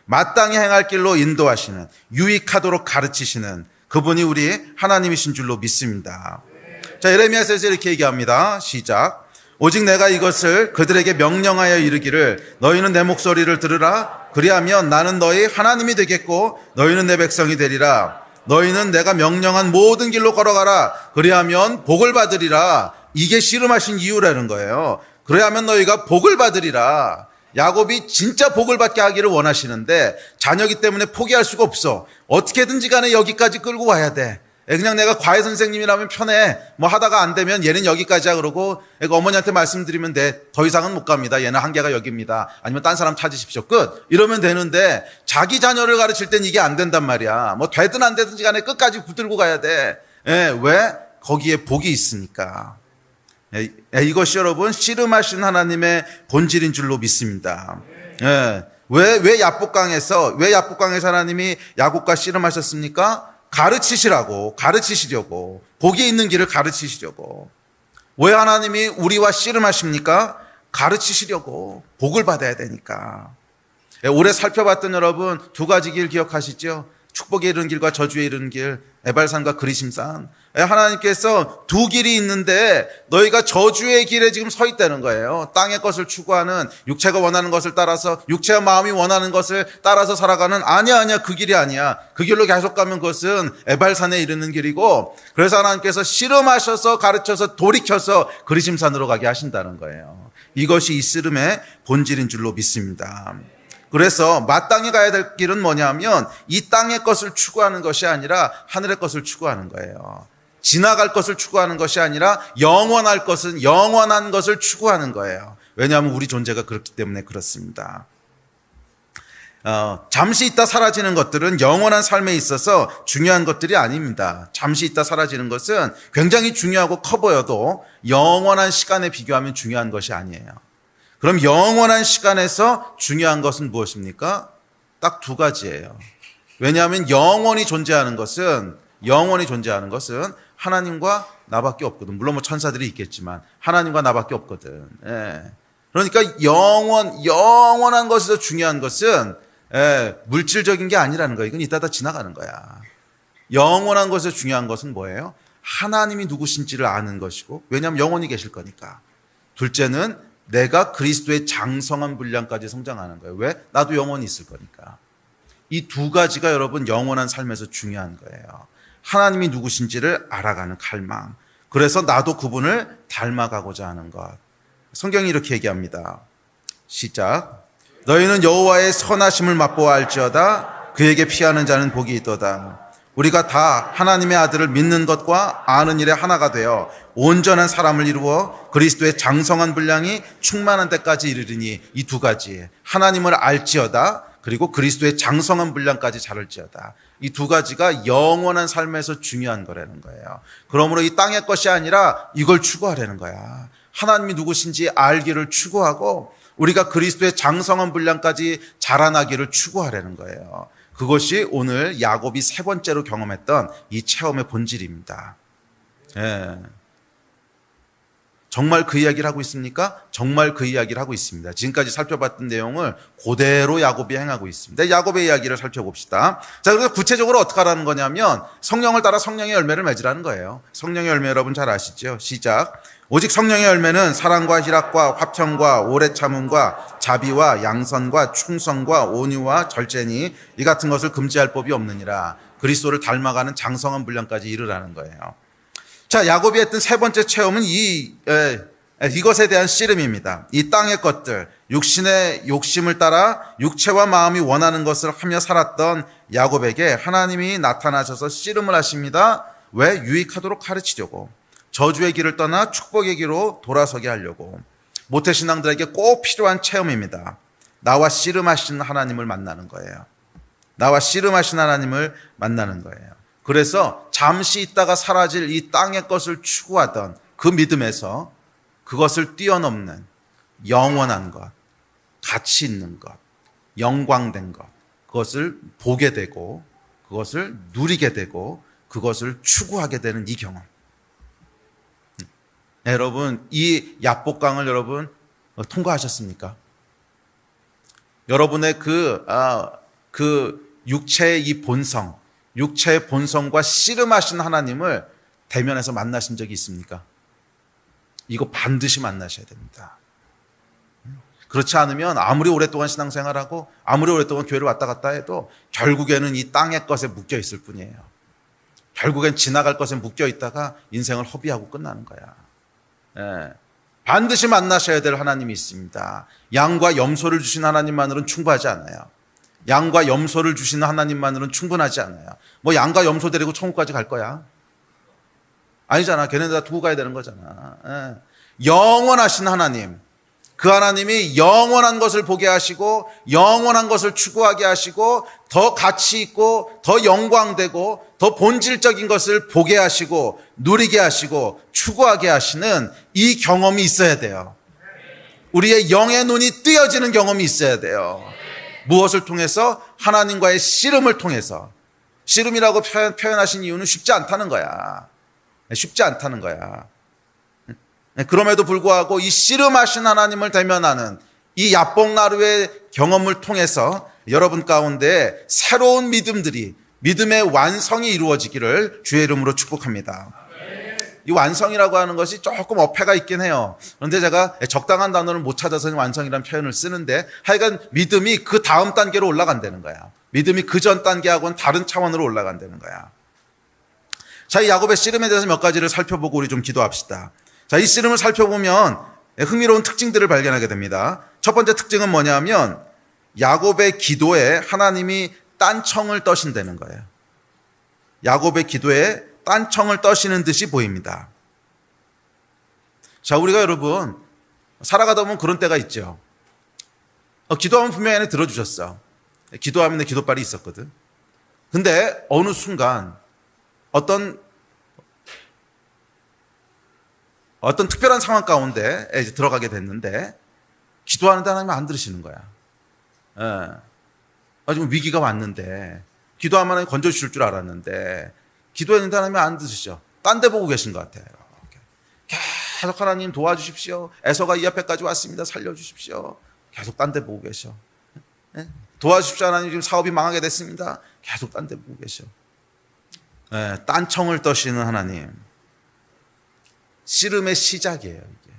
마땅히 행할 길로 인도하시는, 유익하도록 가르치시는 그분이 우리 하나님이신 줄로 믿습니다. 자, 예레미야서에서 이렇게 얘기합니다. 시작. 오직 내가 이것을 그들에게 명령하여 이르기를 너희는 내 목소리를 들으라. 그리하면 나는 너희 하나님이 되겠고 너희는 내 백성이 되리라. 너희는 내가 명령한 모든 길로 걸어가라. 그리하면 복을 받으리라. 이게 씨름하신 이유라는 거예요. 그래야면 너희가 복을 받으리라. 야곱이 진짜 복을 받게 하기를 원하시는데 자녀기 때문에 포기할 수가 없어. 어떻게든지 간에 여기까지 끌고 와야 돼. 그냥 내가 과외 선생님이라면 편해. 뭐 하다가 안 되면 얘는 여기까지야 그러고 어머니한테 말씀드리면 돼. 더 이상은 못 갑니다. 얘는 한계가 여기입니다. 아니면 딴 사람 찾으십시오. 끝. 이러면 되는데 자기 자녀를 가르칠 땐 이게 안 된단 말이야. 뭐 되든 안 되든지 간에 끝까지 붙들고 가야 돼. 왜? 거기에 복이 있으니까. 이것이 여러분 씨름하신 하나님의 본질인 줄로 믿습니다. 왜 야복강에서 하나님이 야곱과 씨름하셨습니까? 가르치시려고. 복이 있는 길을 가르치시려고. 왜 하나님이 우리와 씨름하십니까? 가르치시려고. 복을 받아야 되니까. 올해 살펴봤던 여러분 두 가지 길 기억하시죠? 축복에 이르는 길과 저주에 이르는 길, 에발산과 그리심산. 하나님께서 두 길이 있는데 너희가 저주의 길에 지금 서 있다는 거예요. 땅의 것을 추구하는, 육체가 원하는 것을 따라서, 육체와 마음이 원하는 것을 따라서 살아가는, 아니야 그 길이 아니야. 그 길로 계속 가면 그것은 에발산에 이르는 길이고, 그래서 하나님께서 씨름하셔서 가르쳐서 돌이켜서 그리심산으로 가게 하신다는 거예요. 이것이 이 씨름의 본질인 줄로 믿습니다. 그래서 마땅히 가야 될 길은 뭐냐면 이 땅의 것을 추구하는 것이 아니라 하늘의 것을 추구하는 거예요. 지나갈 것을 추구하는 것이 아니라 영원한 것을 추구하는 거예요. 왜냐하면 우리 존재가 그렇기 때문에 그렇습니다. 잠시 있다 사라지는 것들은 영원한 삶에 있어서 중요한 것들이 아닙니다. 잠시 있다 사라지는 것은 굉장히 중요하고 커 보여도 영원한 시간에 비교하면 중요한 것이 아니에요. 그럼 영원한 시간에서 중요한 것은 무엇입니까? 딱 두 가지예요. 왜냐하면 영원히 존재하는 것은 하나님과 나밖에 없거든. 물론 뭐 천사들이 있겠지만 하나님과 나밖에 없거든. 그러니까 영원한 것에서 중요한 것은 물질적인 게 아니라는 거예요. 이건 이따 다 지나가는 거야. 영원한 것에서 중요한 것은 뭐예요? 하나님이 누구신지를 아는 것이고, 왜냐하면 영원히 계실 거니까. 둘째는 내가 그리스도의 장성한 분량까지 성장하는 거예요. 왜? 나도 영원히 있을 거니까. 이 두 가지가 여러분 영원한 삶에서 중요한 거예요. 하나님이 누구신지를 알아가는 갈망. 그래서 나도 그분을 닮아가고자 하는 것. 성경이 이렇게 얘기합니다. 시작. 너희는 여호와의 선하심을 맛보아 알지어다. 그에게 피하는 자는 복이 있도다. 우리가 다 하나님의 아들을 믿는 것과 아는 일에 하나가 되어 온전한 사람을 이루어 그리스도의 장성한 분량이 충만한 데까지 이르리니, 이 두 가지, 하나님을 알지어다 그리고 그리스도의 장성한 분량까지 자랄지어다. 이 두 가지가 영원한 삶에서 중요한 거라는 거예요. 그러므로 이 땅의 것이 아니라 이걸 추구하라는 거야. 하나님이 누구신지 알기를 추구하고 우리가 그리스도의 장성한 분량까지 자라나기를 추구하라는 거예요. 그것이 오늘 야곱이 세 번째로 경험했던 이 체험의 본질입니다. 정말 그 이야기를 하고 있습니까? 정말 그 이야기를 하고 있습니다. 지금까지 살펴봤던 내용을 그대로 야곱이 행하고 있습니다. 야곱의 이야기를 살펴봅시다. 자, 그래서 구체적으로 어떻게 하라는 거냐면 성령을 따라 성령의 열매를 맺으라는 거예요. 성령의 열매 여러분 잘 아시죠? 시작. 오직 성령의 열매는 사랑과 희락과 화평과 오래 참음과 자비와 양선과 충성과 온유와 절제니 이 같은 것을 금지할 법이 없느니라. 그리스도를 닮아가는 장성한 분량까지 이르라는 거예요. 자, 야곱이 했던 세 번째 체험은 이것에 대한 씨름입니다. 이 땅의 것들, 육신의 욕심을 따라 육체와 마음이 원하는 것을 하며 살았던 야곱에게 하나님이 나타나셔서 씨름을 하십니다. 왜? 유익하도록 가르치려고. 저주의 길을 떠나 축복의 길로 돌아서게 하려고. 모태신앙들에게 꼭 필요한 체험입니다. 나와 씨름하시는 하나님을 만나는 거예요. 나와 씨름하시는 하나님을 만나는 거예요. 그래서 잠시 있다가 사라질 이 땅의 것을 추구하던 그 믿음에서 그것을 뛰어넘는 영원한 것, 가치 있는 것, 영광된 것, 그것을 보게 되고 그것을 누리게 되고 그것을 추구하게 되는 이 경험. 여러분, 이 야복강을 여러분 통과하셨습니까? 여러분의 그 육체의 이 본성, 육체의 본성과 씨름하신 하나님을 대면해서 만나신 적이 있습니까? 이거 반드시 만나셔야 됩니다. 그렇지 않으면 아무리 오랫동안 신앙생활하고 아무리 오랫동안 교회를 왔다 갔다 해도 결국에는 이 땅의 것에 묶여 있을 뿐이에요. 결국엔 지나갈 것에 묶여 있다가 인생을 허비하고 끝나는 거야. 반드시 만나셔야 될 하나님이 있습니다. 양과 염소를 주신 하나님만으로는 충분하지 않아요. 양과 염소를 주시는 하나님만으로는 충분하지 않아요. 뭐 양과 염소 데리고 천국까지 갈 거야? 아니잖아. 걔네들 다 두고 가야 되는 거잖아. 영원하신 하나님, 그 하나님이 영원한 것을 보게 하시고 영원한 것을 추구하게 하시고 더 가치 있고 더 영광되고 더 본질적인 것을 보게 하시고 누리게 하시고 추구하게 하시는 이 경험이 있어야 돼요. 우리의 영의 눈이 뜨여지는 경험이 있어야 돼요. 무엇을 통해서? 하나님과의 씨름을 통해서. 씨름이라고 표현하신 이유는 쉽지 않다는 거야. 쉽지 않다는 거야. 그럼에도 불구하고 이 씨름하신 하나님을 대면하는 이 야복나루의 경험을 통해서 여러분 가운데 새로운 믿음들이, 믿음의 완성이 이루어지기를 주의 이름으로 축복합니다. 이 완성이라고 하는 것이 조금 어폐가 있긴 해요. 그런데 제가 적당한 단어를 못 찾아서 완성이라는 표현을 쓰는데 하여간 믿음이 그 다음 단계로 올라간다는 거야. 믿음이 그 전 단계하고는 다른 차원으로 올라간다는 거야. 자, 이 야곱의 씨름에 대해서 몇 가지를 살펴보고 우리 좀 기도합시다. 자, 이 씨름을 살펴보면 흥미로운 특징들을 발견하게 됩니다. 첫 번째 특징은 뭐냐면 야곱의 기도에 하나님이 딴청을 떠신다는 거예요. 야곱의 기도에 딴청을 떠시는 듯이 보입니다. 자, 우리가 여러분 살아가다 보면 그런 때가 있죠. 기도하면 분명히 안에 들어주셨어. 기도하면 내 기도빨이 있었거든. 근데 어느 순간 어떤 특별한 상황 가운데 이제 들어가게 됐는데 기도하는데 하나님이 안 들으시는 거야. 지금 위기가 왔는데 기도하면 하나님 건져주실 줄 알았는데 기도했는데 하나님이 안 들으시죠. 딴 데 보고 계신 것 같아요. 계속 하나님 도와주십시오. 에서가 이 앞에까지 왔습니다. 살려주십시오. 계속 딴 데 보고 계셔. 도와주십시오. 하나님 지금 사업이 망하게 됐습니다. 계속 딴 데 보고 계셔. 딴청을 떠시는 하나님. 씨름의 시작이에요, 이게.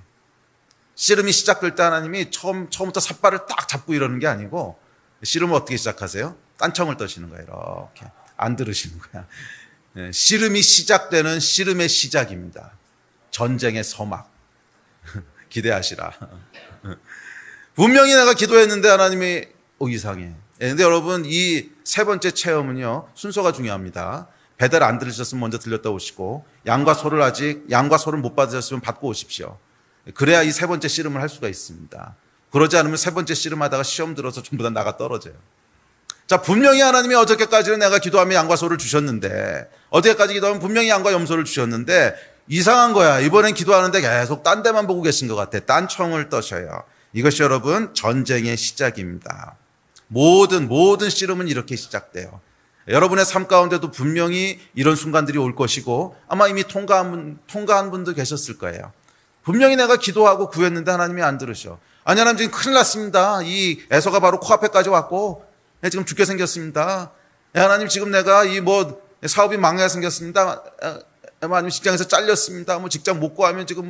씨름이 시작될 때 하나님이 처음부터 삿발을 딱 잡고 이러는 게 아니고, 씨름을 어떻게 시작하세요? 딴청을 떠시는 거예요, 이렇게. 안 들으시는 거야. 씨름이 시작되는 씨름의 시작입니다. 전쟁의 서막. 기대하시라. 분명히 내가 기도했는데 하나님이, 이상해. 근데 여러분, 이 세 번째 체험은요, 순서가 중요합니다. 배달 안 들으셨으면 먼저 들렸다 오시고 양과 소를 못 받으셨으면 받고 오십시오. 그래야 이 세 번째 씨름을 할 수가 있습니다. 그러지 않으면 세 번째 씨름하다가 시험 들어서 전부 다 나가 떨어져요. 자, 분명히 하나님이 어저께까지는 내가 기도하며 양과 소를 주셨는데 어저께까지 기도하면 분명히 양과 염소를 주셨는데 이상한 거야. 이번엔 기도하는데 계속 딴 데만 보고 계신 것 같아. 딴청을 떠셔요. 이것이 여러분 전쟁의 시작입니다. 모든 씨름은 이렇게 시작돼요. 여러분의 삶 가운데도 분명히 이런 순간들이 올 것이고 아마 이미 통과한 분도 계셨을 거예요. 분명히 내가 기도하고 구했는데 하나님이 안 들으셔. 아니, 하나님 지금 큰일 났습니다. 이 에서가 바로 코앞에까지 왔고 지금 죽게 생겼습니다. 하나님 지금 내가 사업이 망하게 생겼습니다. 아니면 직장에서 잘렸습니다. 직장 못 구하면 지금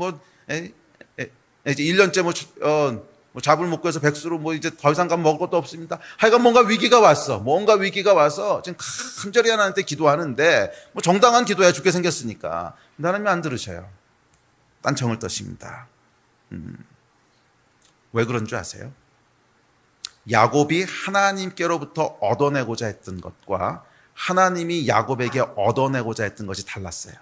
이제 1년째 잡을 못 구해서 백수로 이제 더 이상 먹을 것도 없습니다. 하여간 뭔가 위기가 와서 지금 간절히 하나님한테 기도하는데 정당한 기도야 죽게 생겼으니까. 근데 하나님이 안 들으셔요. 딴청을 떠십니다. 왜 그런 줄 아세요? 야곱이 하나님께로부터 얻어내고자 했던 것과 하나님이 야곱에게 얻어내고자 했던 것이 달랐어요.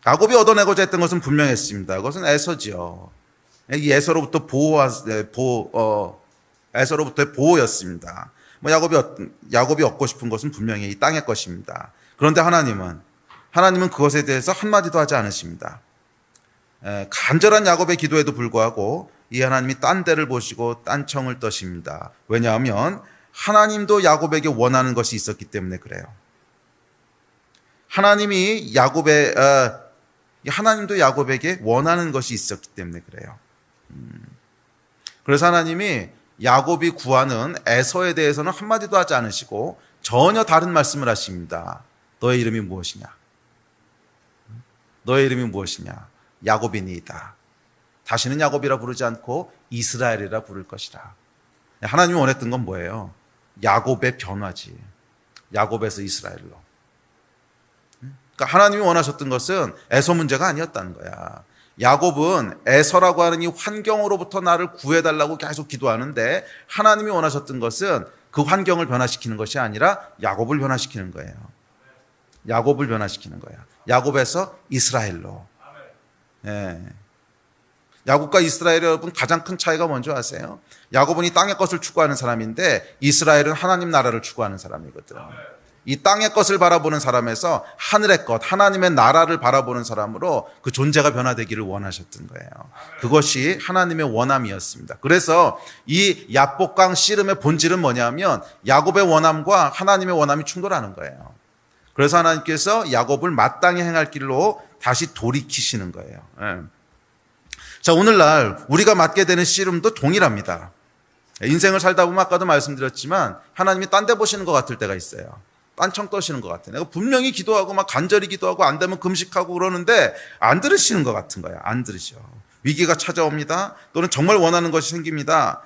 야곱이 얻어내고자 했던 것은 분명했습니다. 그것은 에서지요. 이 에서로부터 에서로부터의 보호였습니다. 야곱이 얻고 싶은 것은 분명히 이 땅의 것입니다. 그런데 하나님은 그것에 대해서 한마디도 하지 않으십니다. 간절한 야곱의 기도에도 불구하고 이 하나님이 딴 데를 보시고 딴청을 떠십니다. 왜냐하면 하나님도 야곱에게 원하는 것이 있었기 때문에 그래요. 하나님도 야곱에게 원하는 것이 있었기 때문에 그래요. 그래서 하나님이 야곱이 구하는 에서에 대해서는 한마디도 하지 않으시고 전혀 다른 말씀을 하십니다. 너의 이름이 무엇이냐? 너의 이름이 무엇이냐? 야곱이니이다. 다시는 야곱이라 부르지 않고 이스라엘이라 부를 것이라. 하나님이 원했던 건 뭐예요? 야곱의 변화지. 야곱에서 이스라엘로. 그러니까 하나님이 원하셨던 것은 에서 문제가 아니었다는 거야. 야곱은 에서라고 하는 이 환경으로부터 나를 구해달라고 계속 기도하는데 하나님이 원하셨던 것은 그 환경을 변화시키는 것이 아니라 야곱을 변화시키는 거예요. 야곱을 변화시키는 거야. 야곱에서 이스라엘로. 예. 야곱과 이스라엘 여러분 가장 큰 차이가 뭔지 아세요? 야곱은 이 땅의 것을 추구하는 사람인데 이스라엘은 하나님 나라를 추구하는 사람이거든. 이 땅의 것을 바라보는 사람에서 하늘의 것, 하나님의 나라를 바라보는 사람으로 그 존재가 변화되기를 원하셨던 거예요. 그것이 하나님의 원함이었습니다. 그래서 이 야복강 씨름의 본질은 뭐냐면 야곱의 원함과 하나님의 원함이 충돌하는 거예요. 그래서 하나님께서 야곱을 마땅히 행할 길로 다시 돌이키시는 거예요. 자, 오늘날 우리가 맞게 되는 씨름도 동일합니다. 인생을 살다 보면 아까도 말씀드렸지만 하나님이 딴 데 보시는 것 같을 때가 있어요. 딴청 떠시는 것 같아요. 내가 분명히 기도하고 막 간절히 기도하고 안 되면 금식하고 그러는데 안 들으시는 것 같은 거야. 안 들으셔. 위기가 찾아옵니다. 또는 정말 원하는 것이 생깁니다.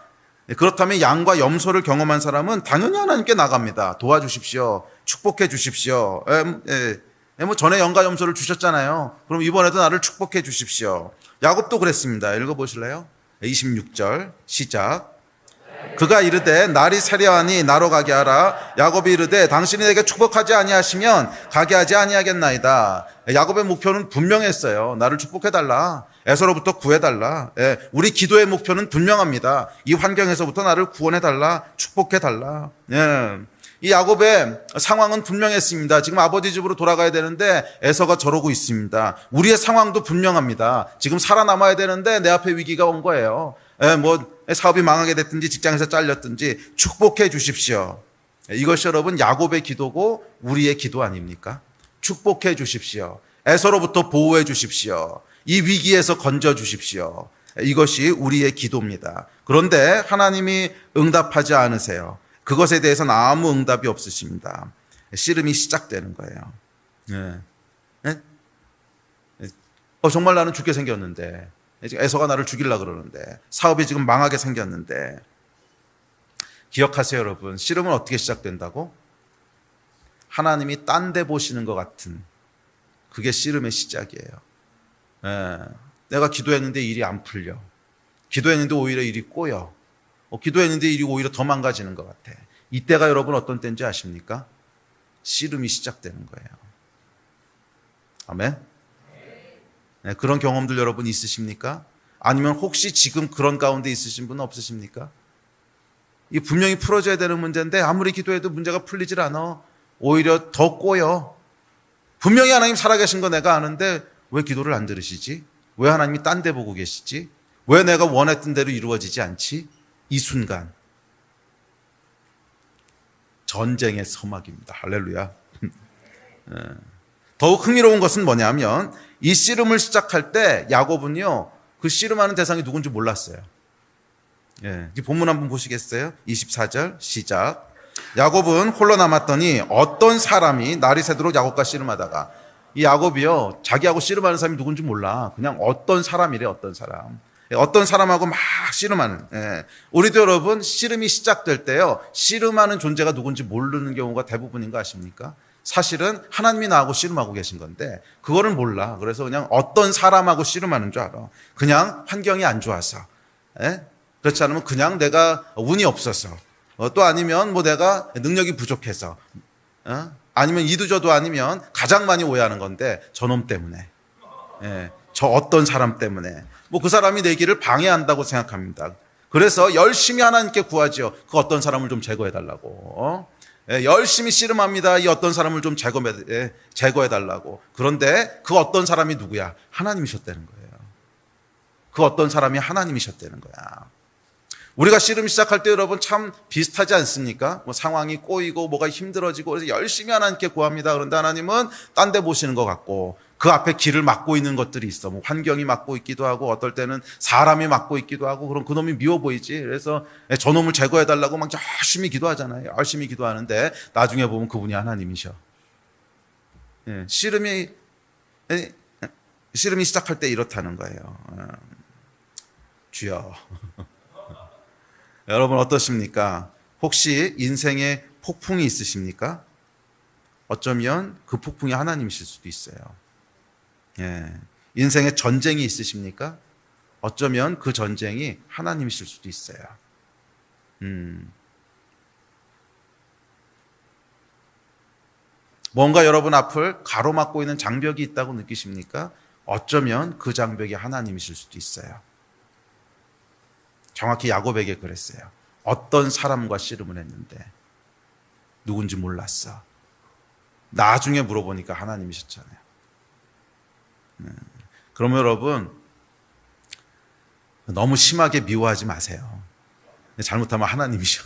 그렇다면 양과 염소를 경험한 사람은 당연히 하나님께 나갑니다. 도와주십시오. 축복해 주십시오. 뭐 전에 양과 염소를 주셨잖아요. 그럼 이번에도 나를 축복해 주십시오. 야곱도 그랬습니다. 읽어보실래요? 26절 시작. 그가 이르되 날이 세려하니 나로 가게 하라. 야곱이 이르되 당신이 내게 축복하지 아니하시면 가게 하지 아니하겠나이다. 야곱의 목표는 분명했어요. 나를 축복해달라. 에서로부터 구해달라. 우리 기도의 목표는 분명합니다. 이 환경에서부터 나를 구원해달라. 축복해달라. 이 야곱의 상황은 분명했습니다. 지금 아버지 집으로 돌아가야 되는데 에서가 저러고 있습니다. 우리의 상황도 분명합니다. 지금 살아남아야 되는데 내 앞에 위기가 온 거예요. 뭐 사업이 망하게 됐든지 직장에서 잘렸든지 축복해 주십시오. 이것이 여러분 야곱의 기도고 우리의 기도 아닙니까? 축복해 주십시오. 에서로부터 보호해 주십시오. 이 위기에서 건져 주십시오. 이것이 우리의 기도입니다. 그런데 하나님이 응답하지 않으세요. 그것에 대해서는 아무 응답이 없으십니다. 씨름이 시작되는 거예요. 정말 나는 죽게 생겼는데 에서가 나를 죽이려고 그러는데 사업이 지금 망하게 생겼는데 기억하세요 여러분. 씨름은 어떻게 시작된다고? 하나님이 딴 데 보시는 것 같은 그게 씨름의 시작이에요. 내가 기도했는데 일이 안 풀려. 기도했는데 오히려 일이 꼬여. 기도했는데 일이 오히려 더 망가지는 것 같아. 이때가 여러분 어떤 때인지 아십니까? 씨름이 시작되는 거예요. 아멘? 네, 그런 경험들 여러분 있으십니까? 아니면 혹시 지금 그런 가운데 있으신 분은 없으십니까? 이 분명히 풀어져야 되는 문제인데 아무리 기도해도 문제가 풀리질 않아. 오히려 더 꼬여. 분명히 하나님 살아계신 거 내가 아는데 왜 기도를 안 들으시지? 왜 하나님이 딴 데 보고 계시지? 왜 내가 원했던 대로 이루어지지 않지? 이 순간 전쟁의 서막입니다. 할렐루야. 더욱 흥미로운 것은 뭐냐면 이 씨름을 시작할 때 야곱은요 그 씨름하는 대상이 누군지 몰랐어요. 이 본문 한번 보시겠어요? 24절 시작. 야곱은 홀로 남았더니 어떤 사람이 날이 새도록 야곱과 씨름하다가 이 야곱이요 자기하고 씨름하는 사람이 누군지 몰라. 그냥 어떤 사람이래. 어떤 사람. 어떤 사람하고 막 씨름하는. 우리도 여러분 씨름이 시작될 때요 씨름하는 존재가 누군지 모르는 경우가 대부분인 거 아십니까? 사실은 하나님이 나하고 씨름하고 계신 건데 그거를 몰라. 그래서 그냥 어떤 사람하고 씨름하는 줄 알아. 그냥 환경이 안 좋아서. 그렇지 않으면 그냥 내가 운이 없어서 또 아니면 뭐 내가 능력이 부족해서 아니면 이도저도 아니면 가장 많이 오해하는 건데 저놈 때문에 저 어떤 사람 때문에 뭐 그 사람이 내 길을 방해한다고 생각합니다. 그래서 열심히 하나님께 구하죠. 그 어떤 사람을 좀 제거해달라고. 열심히 씨름합니다. 이 어떤 사람을 좀 제거해달라고. 그런데 그 어떤 사람이 누구야? 하나님이셨다는 거예요. 그 어떤 사람이 하나님이셨다는 거야. 우리가 씨름 시작할 때 여러분 참 비슷하지 않습니까? 뭐 상황이 꼬이고 뭐가 힘들어지고 그래서 열심히 하나님께 구합니다. 그런데 하나님은 딴 데 보시는 것 같고 그 앞에 길을 막고 있는 것들이 있어. 뭐 환경이 막고 있기도 하고 어떨 때는 사람이 막고 있기도 하고 그럼 그놈이 미워 보이지. 그래서 저놈을 제거해달라고 막 열심히 기도하잖아요. 열심히 기도하는데 나중에 보면 그분이 하나님이셔. 씨름이 시작할 때 이렇다는 거예요. 주여. 여러분 어떠십니까? 혹시 인생에 폭풍이 있으십니까? 어쩌면 그 폭풍이 하나님이실 수도 있어요. 인생에 전쟁이 있으십니까? 어쩌면 그 전쟁이 하나님이실 수도 있어요. 뭔가 여러분 앞을 가로막고 있는 장벽이 있다고 느끼십니까? 어쩌면 그 장벽이 하나님이실 수도 있어요. 정확히 야곱에게 그랬어요. 어떤 사람과 씨름을 했는데 누군지 몰랐어. 나중에 물어보니까 하나님이셨잖아요. 그러면 여러분 너무 심하게 미워하지 마세요. 잘못하면 하나님이셔.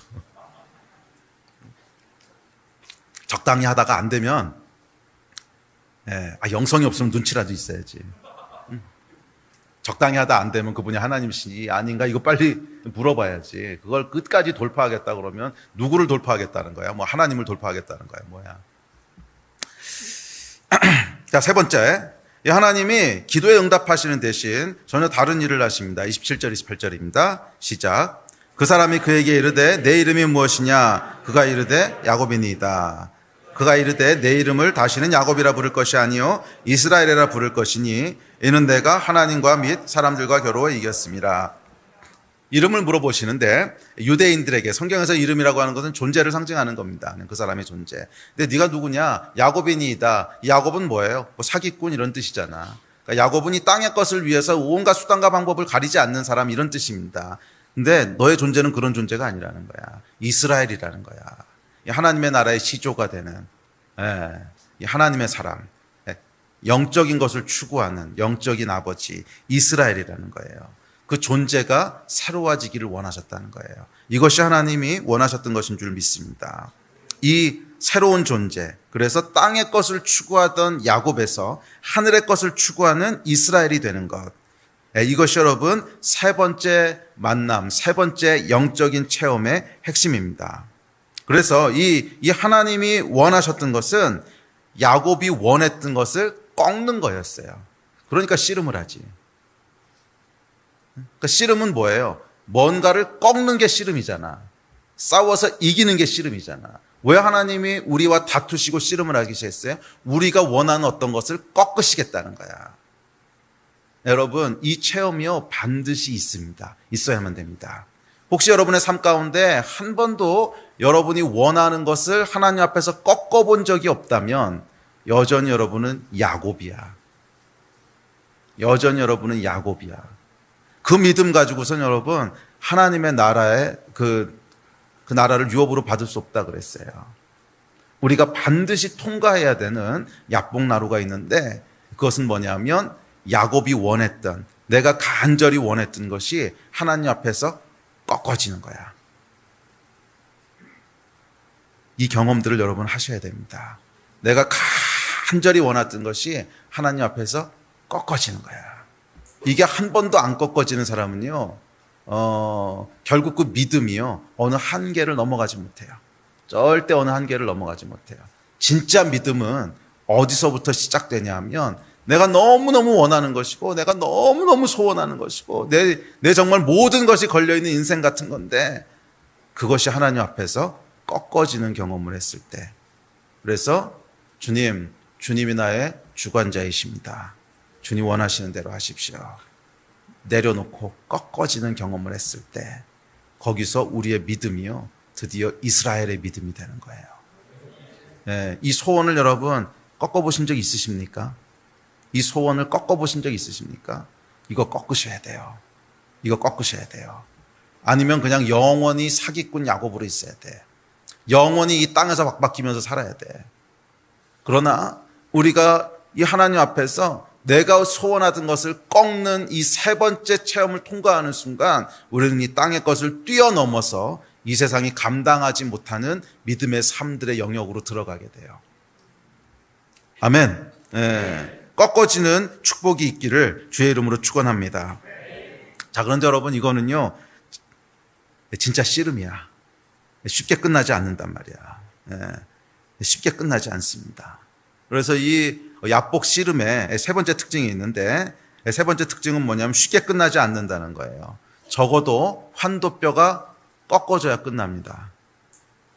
적당히 하다가 안 되면 영성이 없으면 눈치라도 있어야지. 적당히 하다 안 되면 그분이 하나님이시니 아닌가 이거 빨리 물어봐야지. 그걸 끝까지 돌파하겠다 그러면 누구를 돌파하겠다는 거야? 뭐 하나님을 돌파하겠다는 거야? 뭐야? 자, 세 번째. 이 하나님이 기도에 응답하시는 대신 전혀 다른 일을 하십니다. 27절 28절입니다. 시작. 그 사람이 그에게 이르되 내 이름이 무엇이냐? 그가 이르되 야곱이니이다. 그가 이르되 내 이름을 다시는 야곱이라 부를 것이 아니요 이스라엘이라 부를 것이니 이는 내가 하나님과 및 사람들과 겨루어 이겼습니다. 이름을 물어보시는데 유대인들에게 성경에서 이름이라고 하는 것은 존재를 상징하는 겁니다. 그 사람의 존재. 근데 네가 누구냐? 야곱이니이다. 이 야곱은 뭐예요? 뭐 사기꾼 이런 뜻이잖아. 그러니까 야곱은 이 땅의 것을 위해서 온갖 수단과 방법을 가리지 않는 사람 이런 뜻입니다. 근데 너의 존재는 그런 존재가 아니라는 거야. 이스라엘이라는 거야. 하나님의 나라의 시조가 되는 이 하나님의 사람, 영적인 것을 추구하는 영적인 아버지 이스라엘이라는 거예요. 그 존재가 새로워지기를 원하셨다는 거예요. 이것이 하나님이 원하셨던 것인 줄 믿습니다. 이 새로운 존재, 그래서 땅의 것을 추구하던 야곱에서 하늘의 것을 추구하는 이스라엘이 되는 것, 이것이 여러분 세 번째 만남, 세 번째 영적인 체험의 핵심입니다. 그래서 이 하나님이 원하셨던 것은 야곱이 원했던 것을 꺾는 거였어요. 그러니까 씨름을 하지. 그러니까 씨름은 뭐예요? 뭔가를 꺾는 게 씨름이잖아. 싸워서 이기는 게 씨름이잖아. 왜 하나님이 우리와 다투시고 씨름을 하기 시작했어요? 우리가 원하는 어떤 것을 꺾으시겠다는 거야. 여러분, 이 체험이요 반드시 있습니다. 있어야만 됩니다. 혹시 여러분의 삶 가운데 한 번도 여러분이 원하는 것을 하나님 앞에서 꺾어본 적이 없다면 여전히 여러분은 야곱이야. 여전히 여러분은 야곱이야. 그 믿음 가지고선 여러분 하나님의 나라의 그 나라를 유업으로 받을 수 없다 그랬어요. 우리가 반드시 통과해야 되는 약복나루가 있는데 그것은 뭐냐면 야곱이 원했던, 내가 간절히 원했던 것이 하나님 앞에서 꺾어지는 거야. 이 경험들을 여러분 하셔야 됩니다. 내가 간절히 원했던 것이 하나님 앞에서 꺾어지는 거야. 이게 한 번도 안 꺾어지는 사람은요, 결국 그 믿음이요, 어느 한계를 넘어가지 못해요. 절대 어느 한계를 넘어가지 못해요. 진짜 믿음은 어디서부터 시작되냐 하면 내가 너무너무 원하는 것이고 내가 너무너무 소원하는 것이고 내 정말 모든 것이 걸려있는 인생 같은 건데 그것이 하나님 앞에서 꺾어지는 경험을 했을 때, 그래서 주님이 나의 주관자이십니다. 주님 원하시는 대로 하십시오. 내려놓고 꺾어지는 경험을 했을 때 거기서 우리의 믿음이요 드디어 이스라엘의 믿음이 되는 거예요. 네, 이 소원을 여러분 꺾어보신 적 있으십니까? 이 소원을 꺾어보신 적 있으십니까? 이거 꺾으셔야 돼요. 이거 꺾으셔야 돼요. 아니면 그냥 영원히 사기꾼 야곱으로 있어야 돼. 영원히 이 땅에서 박박히면서 살아야 돼. 그러나 우리가 이 하나님 앞에서 내가 소원하던 것을 꺾는 이 세 번째 체험을 통과하는 순간 우리는 이 땅의 것을 뛰어넘어서 이 세상이 감당하지 못하는 믿음의 삶들의 영역으로 들어가게 돼요. 아멘. 네. 꺾어지는 축복이 있기를 주의 이름으로 축원합니다. 자, 그런데 여러분 이거는요 진짜 씨름이야. 쉽게 끝나지 않는단 말이야. 쉽게 끝나지 않습니다. 그래서 이 야복 씨름의 세 번째 특징이 있는데 세 번째 특징은 뭐냐면 쉽게 끝나지 않는다는 거예요. 적어도 환도뼈가 꺾어져야 끝납니다.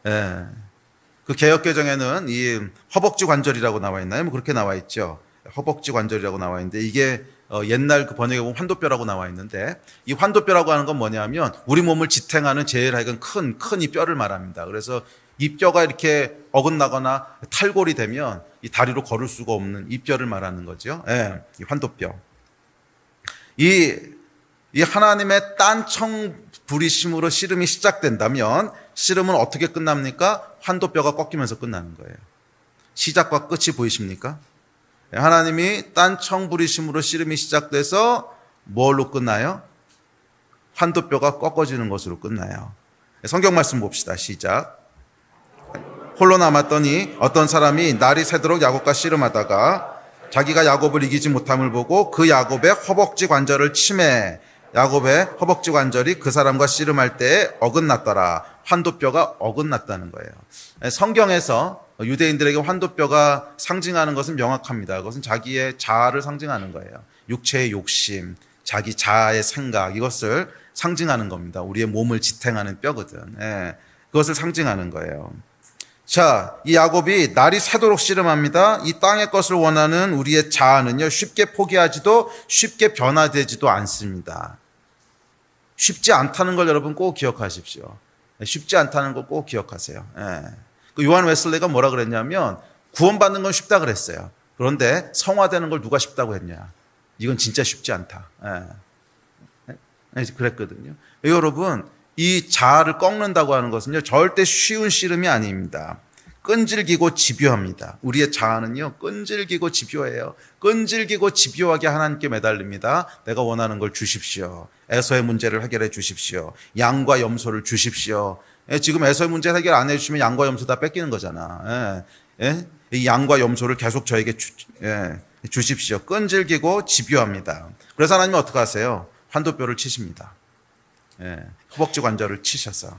그 개역개정에는 이 허벅지 관절이라고 나와 있나요? 뭐 그렇게 나와 있죠. 허벅지 관절이라고 나와 있는데 이게 옛날 그 번역에 보면 환도뼈라고 나와 있는데 이 환도뼈라고 하는 건 뭐냐면 우리 몸을 지탱하는 제일 하여간 큰 이 뼈를 말합니다. 그래서 이 뼈가 이렇게 어긋나거나 탈골이 되면 이 다리로 걸을 수가 없는 이 뼈를 말하는 거죠. 예, 이 환도뼈. 이 하나님의 딴청 부리심으로 씨름이 시작된다면 씨름은 어떻게 끝납니까? 환도뼈가 꺾이면서 끝나는 거예요. 시작과 끝이 보이십니까? 하나님이 딴청 부리심으로 씨름이 시작돼서 뭘로 끝나요? 환도뼈가 꺾어지는 것으로 끝나요. 성경 말씀 봅시다. 시작. 홀로 남았더니 어떤 사람이 날이 새도록 야곱과 씨름하다가 자기가 야곱을 이기지 못함을 보고 그 야곱의 허벅지 관절을 치매 야곱의 허벅지 관절이 그 사람과 씨름할 때에 어긋났더라. 환도뼈가 어긋났다는 거예요. 성경에서 유대인들에게 환도뼈가 상징하는 것은 명확합니다. 그것은 자기의 자아를 상징하는 거예요. 육체의 욕심, 자기 자아의 생각, 이것을 상징하는 겁니다. 우리의 몸을 지탱하는 뼈거든. 예, 그것을 상징하는 거예요. 자, 이 야곱이 날이 새도록 씨름합니다. 이 땅의 것을 원하는 우리의 자아는요, 쉽게 포기하지도 쉽게 변화되지도 않습니다. 쉽지 않다는 걸 여러분 꼭 기억하십시오. 쉽지 않다는 거 꼭 기억하세요. 예. 그 요한 웨슬레가 뭐라 그랬냐면 구원받는 건 쉽다 그랬어요. 그런데 성화되는 걸 누가 쉽다고 했냐? 이건 진짜 쉽지 않다. 예. 그랬거든요. 여러분, 이 자아를 꺾는다고 하는 것은요, 절대 쉬운 씨름이 아닙니다. 끈질기고 집요합니다. 우리의 자아는요, 끈질기고 집요해요. 끈질기고 집요하게 하나님께 매달립니다. 내가 원하는 걸 주십시오. 에서의 문제를 해결해 주십시오. 양과 염소를 주십시오. 지금 에서의 문제 해결 안 해주시면 양과 염소 다 뺏기는 거잖아. 이 양과 염소를 계속 저에게 주십시오. 끈질기고 집요합니다. 그래서 하나님은 어떻게 하세요? 환도뼈를 치십니다. 허벅지 관절을 치셔서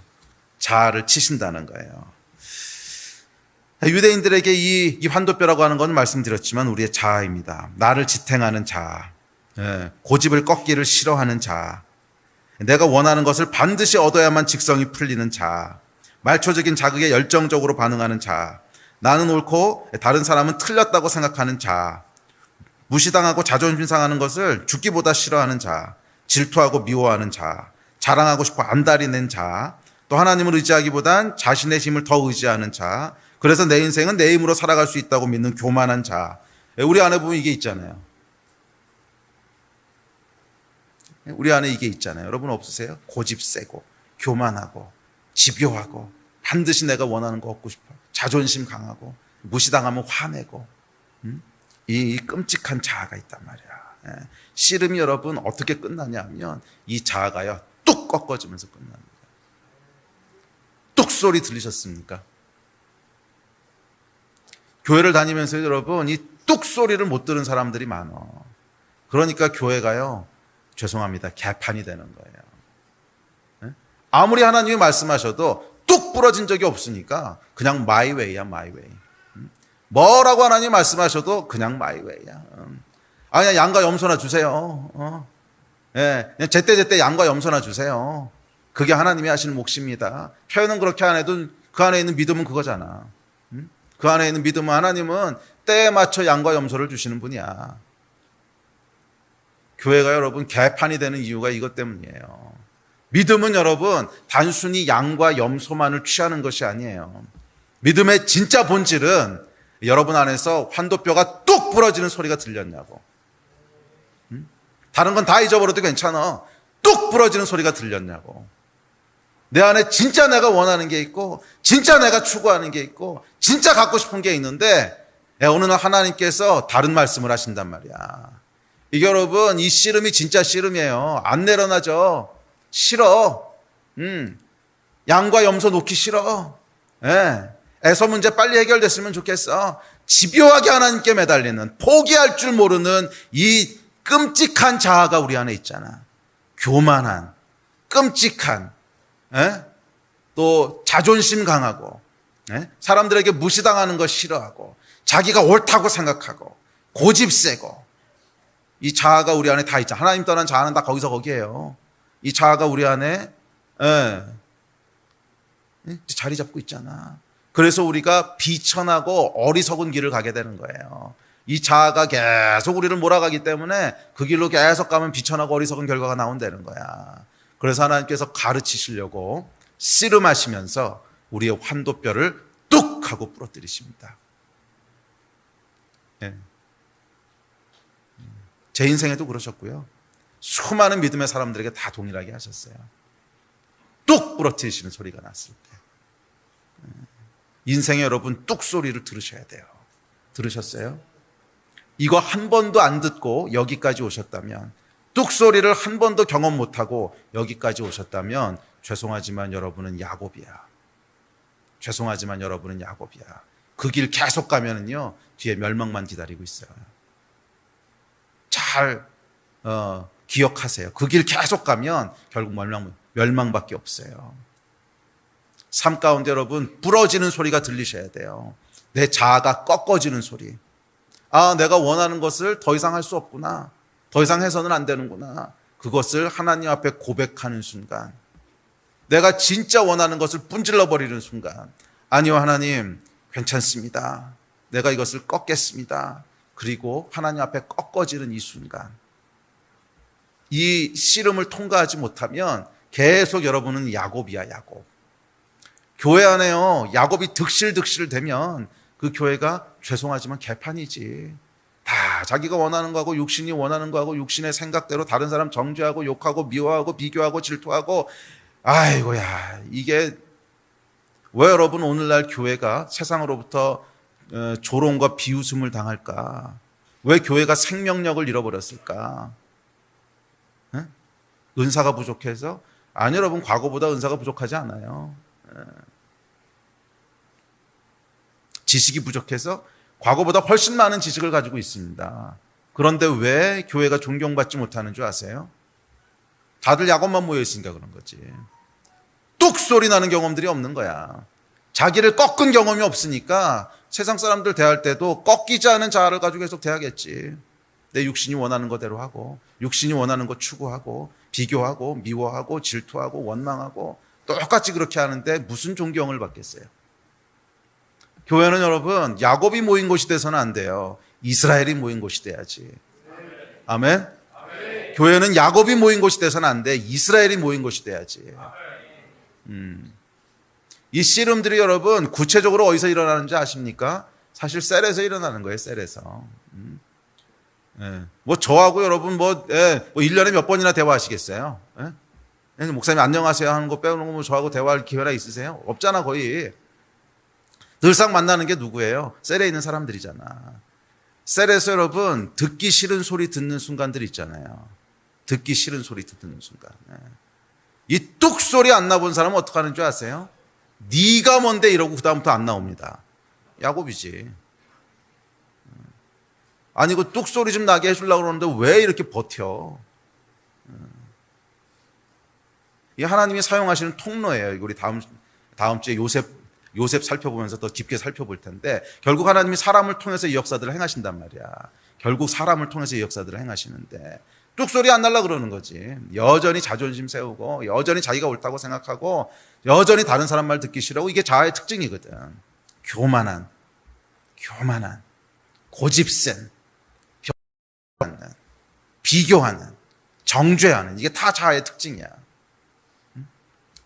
자아를 치신다는 거예요. 유대인들에게 이 환도뼈라고 하는 건 말씀드렸지만 우리의 자아입니다. 나를 지탱하는 자아, 고집을 꺾기를 싫어하는 자아, 내가 원하는 것을 반드시 얻어야만 직성이 풀리는 자아, 말초적인 자극에 열정적으로 반응하는 자아, 나는 옳고 다른 사람은 틀렸다고 생각하는 자아, 무시당하고 자존심 상하는 것을 죽기보다 싫어하는 자아, 질투하고 미워하는 자아, 자랑하고 싶어 안달이 낸 자, 또 하나님을 의지하기보단 자신의 힘을 더 의지하는 자, 그래서 내 인생은 내 힘으로 살아갈 수 있다고 믿는 교만한 자. 우리 안에 보면 이게 있잖아요. 우리 안에 이게 있잖아요. 여러분 없으세요? 고집 세고 교만하고 집요하고 반드시 내가 원하는 거 얻고 싶어. 자존심 강하고 무시당하면 화내고 이 끔찍한 자아가 있단 말이야. 씨름이 여러분 어떻게 끝나냐면 이 자아가요 뚝 꺾어지면서 끝납니다. 뚝 소리 들리셨습니까? 교회를 다니면서 여러분 이 뚝 소리를 못 들은 사람들이 많아. 그러니까 교회가요 죄송합니다 개판이 되는 거예요. 아무리 하나님이 말씀하셔도 뚝 부러진 적이 없으니까 그냥 마이 웨이야 마이 웨이. 뭐라고 하나님이 말씀하셔도 그냥 마이 웨이야. 그냥 양과 염소나 주세요. 그냥 제때 양과 염소나 주세요. 그게 하나님이 하시는 몫입니다. 표현은 그렇게 안 해도 그 안에 있는 믿음은 그거잖아. 그 안에 있는 믿음은 하나님은 때에 맞춰 양과 염소를 주시는 분이야. 교회가 여러분 개판이 되는 이유가 이것 때문이에요. 믿음은 여러분 단순히 양과 염소만을 취하는 것이 아니에요. 믿음의 진짜 본질은 여러분 안에서 환도뼈가 뚝 부러지는 소리가 들렸냐고. 다른 건 다 잊어버려도 괜찮아. 뚝 부러지는 소리가 들렸냐고. 내 안에 진짜 내가 원하는 게 있고 진짜 내가 추구하는 게 있고 진짜 갖고 싶은 게 있는데 어느 날 하나님께서 다른 말씀을 하신단 말이야. 이게 여러분 이 씨름이 진짜 씨름이에요. 안 내려놔져. 싫어. 양과 염소 놓기 싫어. 에서 문제 빨리 해결됐으면 좋겠어. 집요하게 하나님께 매달리는 포기할 줄 모르는 이 끔찍한 자아가 우리 안에 있잖아. 교만한 끔찍한 또 자존심 강하고 사람들에게 무시당하는 거 싫어하고 자기가 옳다고 생각하고 고집 세고 이 자아가 우리 안에 다 있잖아. 하나님 떠난 자아는 다 거기서 거기에요. 이 자아가 우리 안에 자리 잡고 있잖아. 그래서 우리가 비천하고 어리석은 길을 가게 되는 거예요. 이 자아가 계속 우리를 몰아가기 때문에 그 길로 계속 가면 비천하고 어리석은 결과가 나온다는 거야. 그래서 하나님께서 가르치시려고 씨름하시면서 우리의 환도뼈를 뚝 하고 부러뜨리십니다. 예. 제 인생에도 그러셨고요. 수많은 믿음의 사람들에게 다 동일하게 하셨어요. 뚝 부러뜨리시는 소리가 났을 때. 인생에 여러분 뚝 소리를 들으셔야 돼요. 들으셨어요? 이거 한 번도 안 듣고 여기까지 오셨다면, 뚝 소리를 한 번도 경험 못하고 여기까지 오셨다면 죄송하지만 여러분은 야곱이야. 죄송하지만 여러분은 야곱이야. 그 길 계속 가면은요 뒤에 멸망만 기다리고 있어요. 잘 기억하세요. 그 길 계속 가면 결국 멸망밖에 없어요. 삶 가운데 여러분 부러지는 소리가 들리셔야 돼요. 내 자아가 꺾어지는 소리. 아, 내가 원하는 것을 더 이상 할 수 없구나. 더 이상 해서는 안 되는구나. 그것을 하나님 앞에 고백하는 순간, 내가 진짜 원하는 것을 분질러 버리는 순간, 아니요 하나님 괜찮습니다. 내가 이것을 꺾겠습니다. 그리고 하나님 앞에 꺾어지는 이 순간, 이 씨름을 통과하지 못하면 계속 여러분은 야곱이야, 야곱. 교회 안에요 야곱이 득실득실 되면 그 교회가 죄송하지만 개판이지. 다 자기가 원하는 거하고 육신이 원하는 거하고 육신의 생각대로 다른 사람 정죄하고 욕하고 미워하고 비교하고 질투하고, 아이고야, 이게 왜 여러분 오늘날 교회가 세상으로부터 조롱과 비웃음을 당할까? 왜 교회가 생명력을 잃어버렸을까? 은사가 부족해서? 아니, 여러분 과거보다 은사가 부족하지 않아요. 지식이 부족해서? 과거보다 훨씬 많은 지식을 가지고 있습니다. 그런데 왜 교회가 존경받지 못하는 줄 아세요? 다들 야곱만 모여 있으니까 그런 거지. 뚝 소리 나는 경험들이 없는 거야. 자기를 꺾은 경험이 없으니까 세상 사람들 대할 때도 꺾이지 않은 자아를 가지고 계속 대하겠지. 내 육신이 원하는 거대로 하고, 육신이 원하는 거 추구하고, 비교하고, 미워하고, 질투하고, 원망하고, 똑같이 그렇게 하는데 무슨 존경을 받겠어요? 교회는 여러분 야곱이 모인 곳이 돼서는 안 돼요. 이스라엘이 모인 곳이 돼야지. 아멘? 교회는 야곱이 모인 곳이 돼서는 안 돼. 이스라엘이 모인 곳이 돼야지. 이 씨름들이 여러분 구체적으로 어디서 일어나는지 아십니까? 사실 셀에서 일어나는 거예요. 셀에서. 뭐 저하고 여러분 뭐 1년에 몇 번이나 대화하시겠어요? 목사님 안녕하세요 하는 거 빼놓고 뭐 저하고 대화할 기회가 있으세요? 없잖아 거의. 늘상 만나는 게 누구예요? 셀에 있는 사람들이잖아. 셀에서 여러분 듣기 싫은 소리 듣는 순간들 있잖아요. 듣기 싫은 소리 듣는 순간. 이 뚝 소리 안 나본 사람은 어떻게 하는 줄 아세요? 네가 뭔데 이러고 그 다음부터 안 나옵니다. 야곱이지. 아니 그 뚝 소리 좀 나게 해주려고 그러는데 왜 이렇게 버텨? 이 하나님이 사용하시는 통로예요. 우리 다음 주에 요셉 살펴보면서 더 깊게 살펴볼 텐데, 결국 하나님이 사람을 통해서 이 역사들을 행하신단 말이야. 결국 사람을 통해서 이 역사들을 행하시는데 뚝소리 안 날라 그러는 거지. 여전히 자존심 세우고 여전히 자기가 옳다고 생각하고 여전히 다른 사람 말 듣기 싫어하고, 이게 자아의 특징이거든. 교만한 고집센, 비교하는, 정죄하는, 이게 다 자아의 특징이야.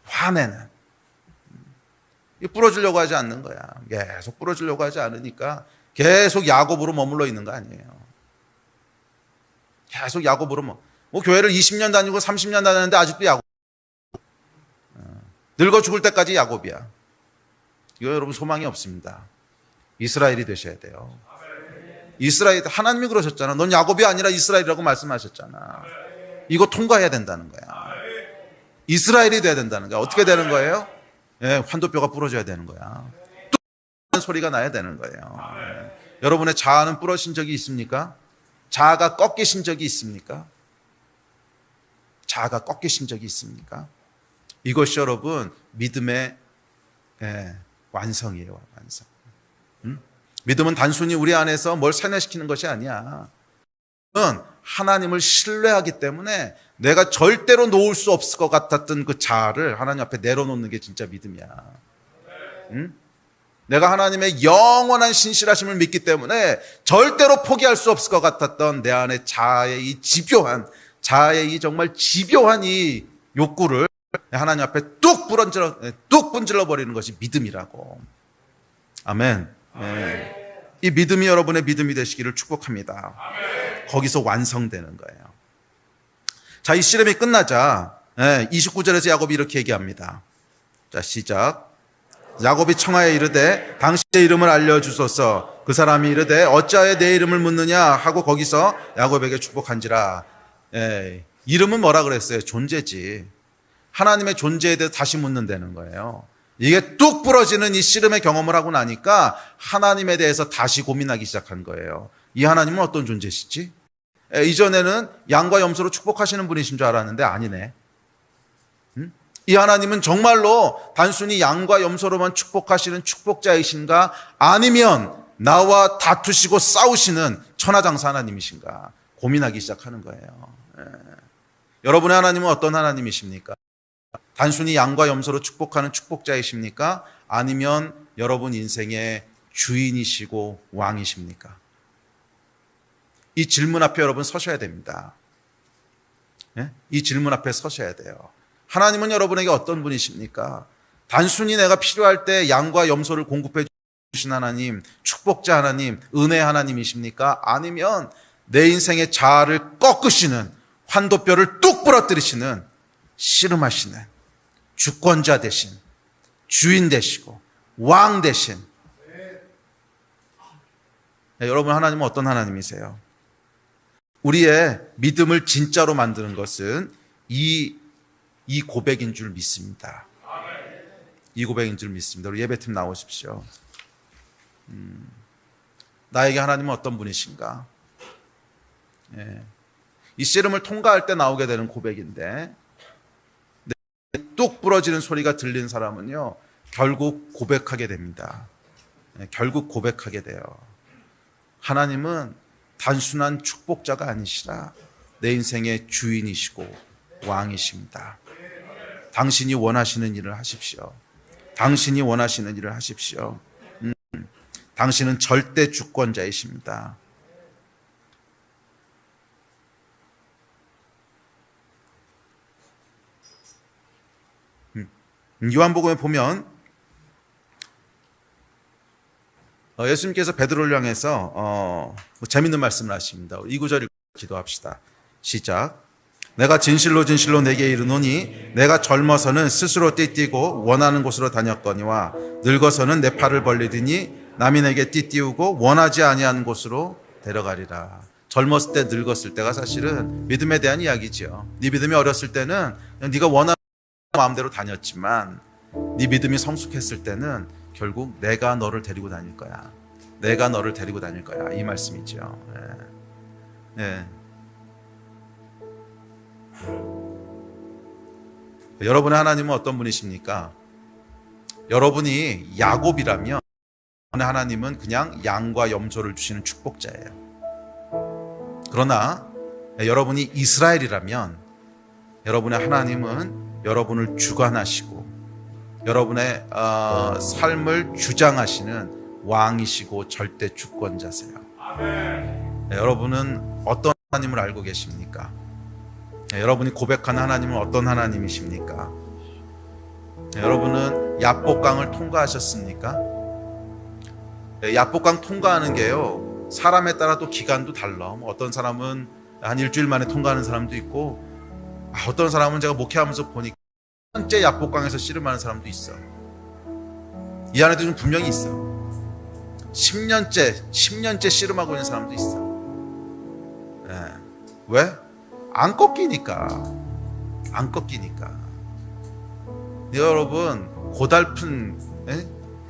화내는, 부러지려고 하지 않는 거야. 계속 부러지려고 하지 않으니까 계속 야곱으로 머물러 있는 거 아니에요. 계속 야곱으로 뭐 교회를 20년 다니고 30년 다녔는데 아직도 야곱. 늙어 죽을 때까지 야곱이야. 이거 여러분 소망이 없습니다. 이스라엘이 되셔야 돼요. 이스라엘, 하나님이 그러셨잖아. 넌 야곱이 아니라 이스라엘이라고 말씀하셨잖아. 이거 통과해야 된다는 거야. 이스라엘이 돼야 된다는 거야. 어떻게 되는 거예요? 환도뼈가 부러져야 되는 거야. 또 소리가 나야 되는 거예요. 여러분의 자아는 부러진 적이 있습니까? 자아가 꺾이신 적이 있습니까? 자아가 꺾이신 적이 있습니까? 이것이 여러분 믿음의 완성이에요. 완성. 믿음은 단순히 우리 안에서 뭘 세뇌시키는 것이 아니야. 하나님을 신뢰하기 때문에 내가 절대로 놓을 수 없을 것 같았던 그 자아를 하나님 앞에 내려놓는 게 진짜 믿음이야. 내가 하나님의 영원한 신실하심을 믿기 때문에 절대로 포기할 수 없을 것 같았던 내 안에 자아의 이 집요한, 자아의 이 정말 집요한 이 욕구를 하나님 앞에 뚝 분질러 버리는 것이 믿음이라고. 아멘. 이 믿음이 여러분의 믿음이 되시기를 축복합니다. 거기서 완성되는 거예요. 자, 이 씨름이 끝나자 29절에서 야곱이 이렇게 얘기합니다. 자, 시작. 야곱이 청하여 이르되 당신의 이름을 알려주소서. 그 사람이 이르되 어찌하여 내 이름을 묻느냐 하고 거기서 야곱에게 축복한지라. 이름은 뭐라 그랬어요? 존재지. 하나님의 존재에 대해 다시 묻는다는 거예요. 이게 뚝 부러지는 이 씨름의 경험을 하고 나니까 하나님에 대해서 다시 고민하기 시작한 거예요. 이 하나님은 어떤 존재시지? 이전에는 양과 염소로 축복하시는 분이신 줄 알았는데 아니네. 이 하나님은 정말로 단순히 양과 염소로만 축복하시는 축복자이신가? 아니면 나와 다투시고 싸우시는 천하장사 하나님이신가? 고민하기 시작하는 거예요. 여러분의 하나님은 어떤 하나님이십니까? 단순히 양과 염소로 축복하는 축복자이십니까? 아니면 여러분 인생의 주인이시고 왕이십니까? 이 질문 앞에 여러분 서셔야 됩니다. 이 질문 앞에 서셔야 돼요. 하나님은 여러분에게 어떤 분이십니까? 단순히 내가 필요할 때 양과 염소를 공급해 주신 하나님, 축복자 하나님, 은혜 하나님이십니까? 아니면 내 인생의 자아를 꺾으시는, 환도뼈를 뚝 부러뜨리시는, 씨름하시는 주권자 되신, 주인 되시고 왕 되신 여러분 하나님은 어떤 하나님이세요? 우리의 믿음을 진짜로 만드는 것은 이 고백인 줄 믿습니다. 이 고백인 줄 믿습니다. 우리 예배팀 나오십시오. 나에게 하나님은 어떤 분이신가? 이 씨름을 통과할 때 나오게 되는 고백인데 뚝 부러지는 소리가 들린 사람은요 결국 고백하게 됩니다. 결국 고백하게 돼요. 하나님은 단순한 축복자가 아니시라 내 인생의 주인이시고 왕이십니다. 당신이 원하시는 일을 하십시오. 당신이 원하시는 일을 하십시오. 당신은 절대 주권자이십니다. 요한복음에 보면 예수님께서 베드로를 향해서 재밌는 말씀을 하십니다. 이 구절을 기도합시다. 시작. 내가 진실로 진실로 내게 이르노니 내가 젊어서는 스스로 띠띠고 원하는 곳으로 다녔거니와 늙어서는 내 팔을 벌리더니 남이 내게 띠띠우고 원하지 아니하는 곳으로 데려가리라. 젊었을 때 늙었을 때가 사실은 믿음에 대한 이야기죠. 네 믿음이 어렸을 때는 네가 원하는 마음대로 다녔지만 네 믿음이 성숙했을 때는 결국 내가 너를 데리고 다닐 거야. 내가 너를 데리고 다닐 거야. 이 말씀이죠. 여러분의 하나님은 어떤 분이십니까? 여러분이 야곱이라면 하나님은 그냥 양과 염소를 주시는 축복자예요. 그러나 여러분이 이스라엘이라면 여러분의 하나님은 여러분을 주관하시고 여러분의 삶을 주장하시는 왕이시고 절대 주권자세요. 여러분은 어떤 하나님을 알고 계십니까? 여러분이 고백하는 하나님은 어떤 하나님이십니까? 여러분은 야복강을 통과하셨습니까? 야복강 통과하는 게요 사람에 따라 또 기간도 달라. 어떤 사람은 한 일주일 만에 통과하는 사람도 있고 어떤 사람은 제가 목회하면서 보니까 10년째 야복강에서 씨름하는 사람도 있어. 이 안에도 좀 분명히 있어. 10년째 씨름하고 있는 사람도 있어. 왜? 안 꺾이니까. 안 꺾이니까. 여러분 고달픈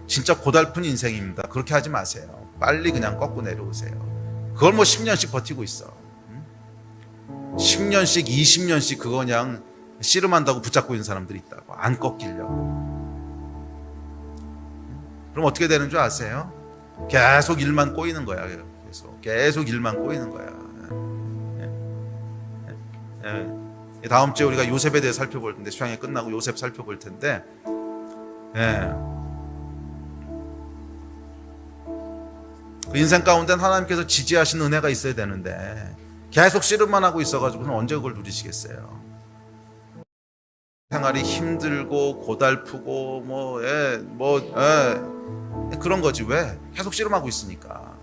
진짜 고달픈 인생입니다. 그렇게 하지 마세요. 빨리 그냥 꺾고 내려오세요. 그걸 뭐 10년씩 버티고 있어. 10년씩 20년씩 그거 그냥 씨름한다고 붙잡고 있는 사람들이 있다고. 안 꺾이려고. 그럼 어떻게 되는 줄 아세요? 계속 일만 꼬이는 거야. 계속 일만 꼬이는 거야. 다음 주에 우리가 요셉에 대해 살펴볼 텐데 수양회 끝나고 요셉 살펴볼 텐데 그 인생 가운데 하나님께서 지지하신 은혜가 있어야 되는데 계속 씨름만 하고 있어가지고는 언제 그걸 누리시겠어요? 생활이 힘들고 고달프고 그런 거지. 왜? 계속 씨름하고 있으니까.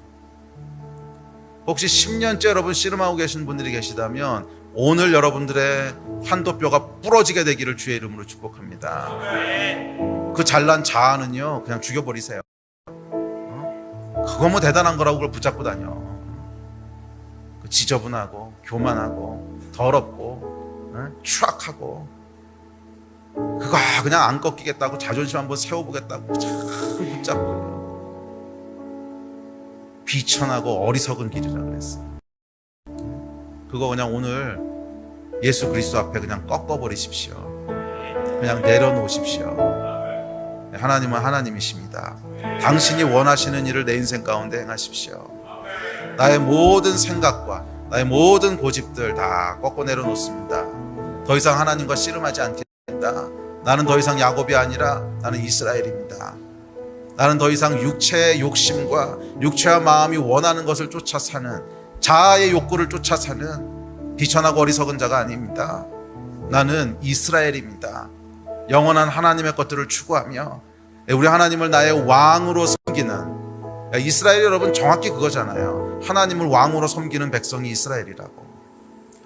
혹시 10년째 여러분 씨름하고 계신 분들이 계시다면 오늘 여러분들의 환도뼈가 부러지게 되기를 주의 이름으로 축복합니다. 그 잘난 자아는요 그냥 죽여버리세요. 그거 뭐 대단한 거라고 그걸 붙잡고 다녀. 지저분하고 교만하고 더럽고 추악하고 그거 그냥 안 꺾이겠다고 자존심 한번 세워보겠다고 참 붙잡고 비천하고 어리석은 길이라 그랬어. 그거 그냥 오늘 예수 그리스도 앞에 그냥 꺾어버리십시오. 그냥 내려놓으십시오. 하나님은 하나님이십니다. 당신이 원하시는 일을 내 인생 가운데 행하십시오. 나의 모든 생각과 나의 모든 고집들 다 꺾어 내려놓습니다. 더 이상 하나님과 씨름하지 않겠습니다. 나는 더 이상 야곱이 아니라 나는 이스라엘입니다. 나는 더 이상 육체의 욕심과 육체와 마음이 원하는 것을 쫓아 사는 자아의 욕구를 쫓아 사는 비천하고 어리석은 자가 아닙니다. 나는 이스라엘입니다. 영원한 하나님의 것들을 추구하며 우리 하나님을 나의 왕으로 섬기는, 이스라엘 여러분 정확히 그거잖아요. 하나님을 왕으로 섬기는 백성이 이스라엘이라고.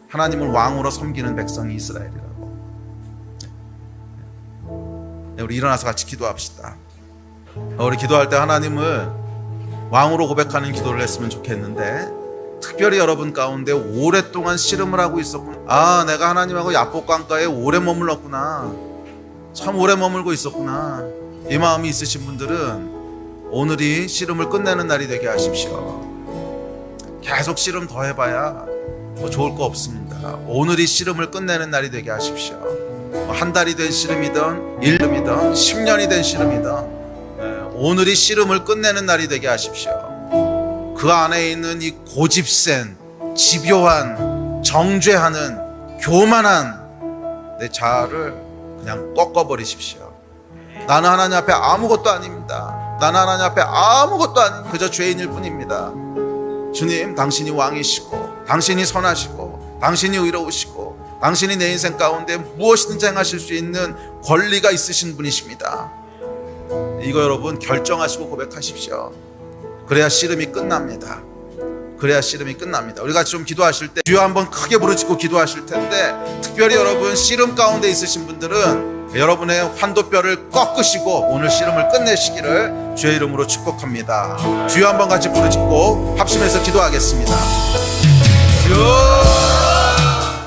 하나님을 왕으로 섬기는 백성이 이스라엘이라고. 우리 일어나서 같이 기도합시다. 우리 기도할 때 하나님을 왕으로 고백하는 기도를 했으면 좋겠는데, 특별히 여러분 가운데 오랫동안 씨름을 하고 있었구나. 내가 하나님하고 야복강가에 오래 머물렀구나. 참 오래 머물고 있었구나. 이 마음이 있으신 분들은 오늘이 씨름을 끝내는 날이 되게 하십시오. 계속 씨름 더 해봐야 뭐 좋을 거 없습니다. 오늘이 씨름을 끝내는 날이 되게 하십시오. 한 달이 된 씨름이든 1년이든 10년이 된 씨름이든 오늘이 씨름을 끝내는 날이 되게 하십시오. 그 안에 있는 이 고집센, 집요한, 정죄하는, 교만한 내 자아를 그냥 꺾어버리십시오. 나는 하나님 앞에 아무것도 아닙니다. 나는 하나님 앞에 아무것도 아닌 그저 죄인일 뿐입니다. 주님, 당신이 왕이시고 당신이 선하시고 당신이 의로우시고 당신이 내 인생 가운데 무엇이든지 행하실 수 있는 권리가 있으신 분이십니다. 이거 여러분 결정하시고 고백하십시오. 그래야 씨름이 끝납니다. 그래야 씨름이 끝납니다. 우리 같이 좀 기도하실 때 주여 한번 크게 부르짖고 기도하실 텐데, 특별히 여러분 씨름 가운데 있으신 분들은 여러분의 환도뼈를 꺾으시고 오늘 씨름을 끝내시기를 주의 이름으로 축복합니다. 주여 한번 같이 부르짖고 합심해서 기도하겠습니다. 주여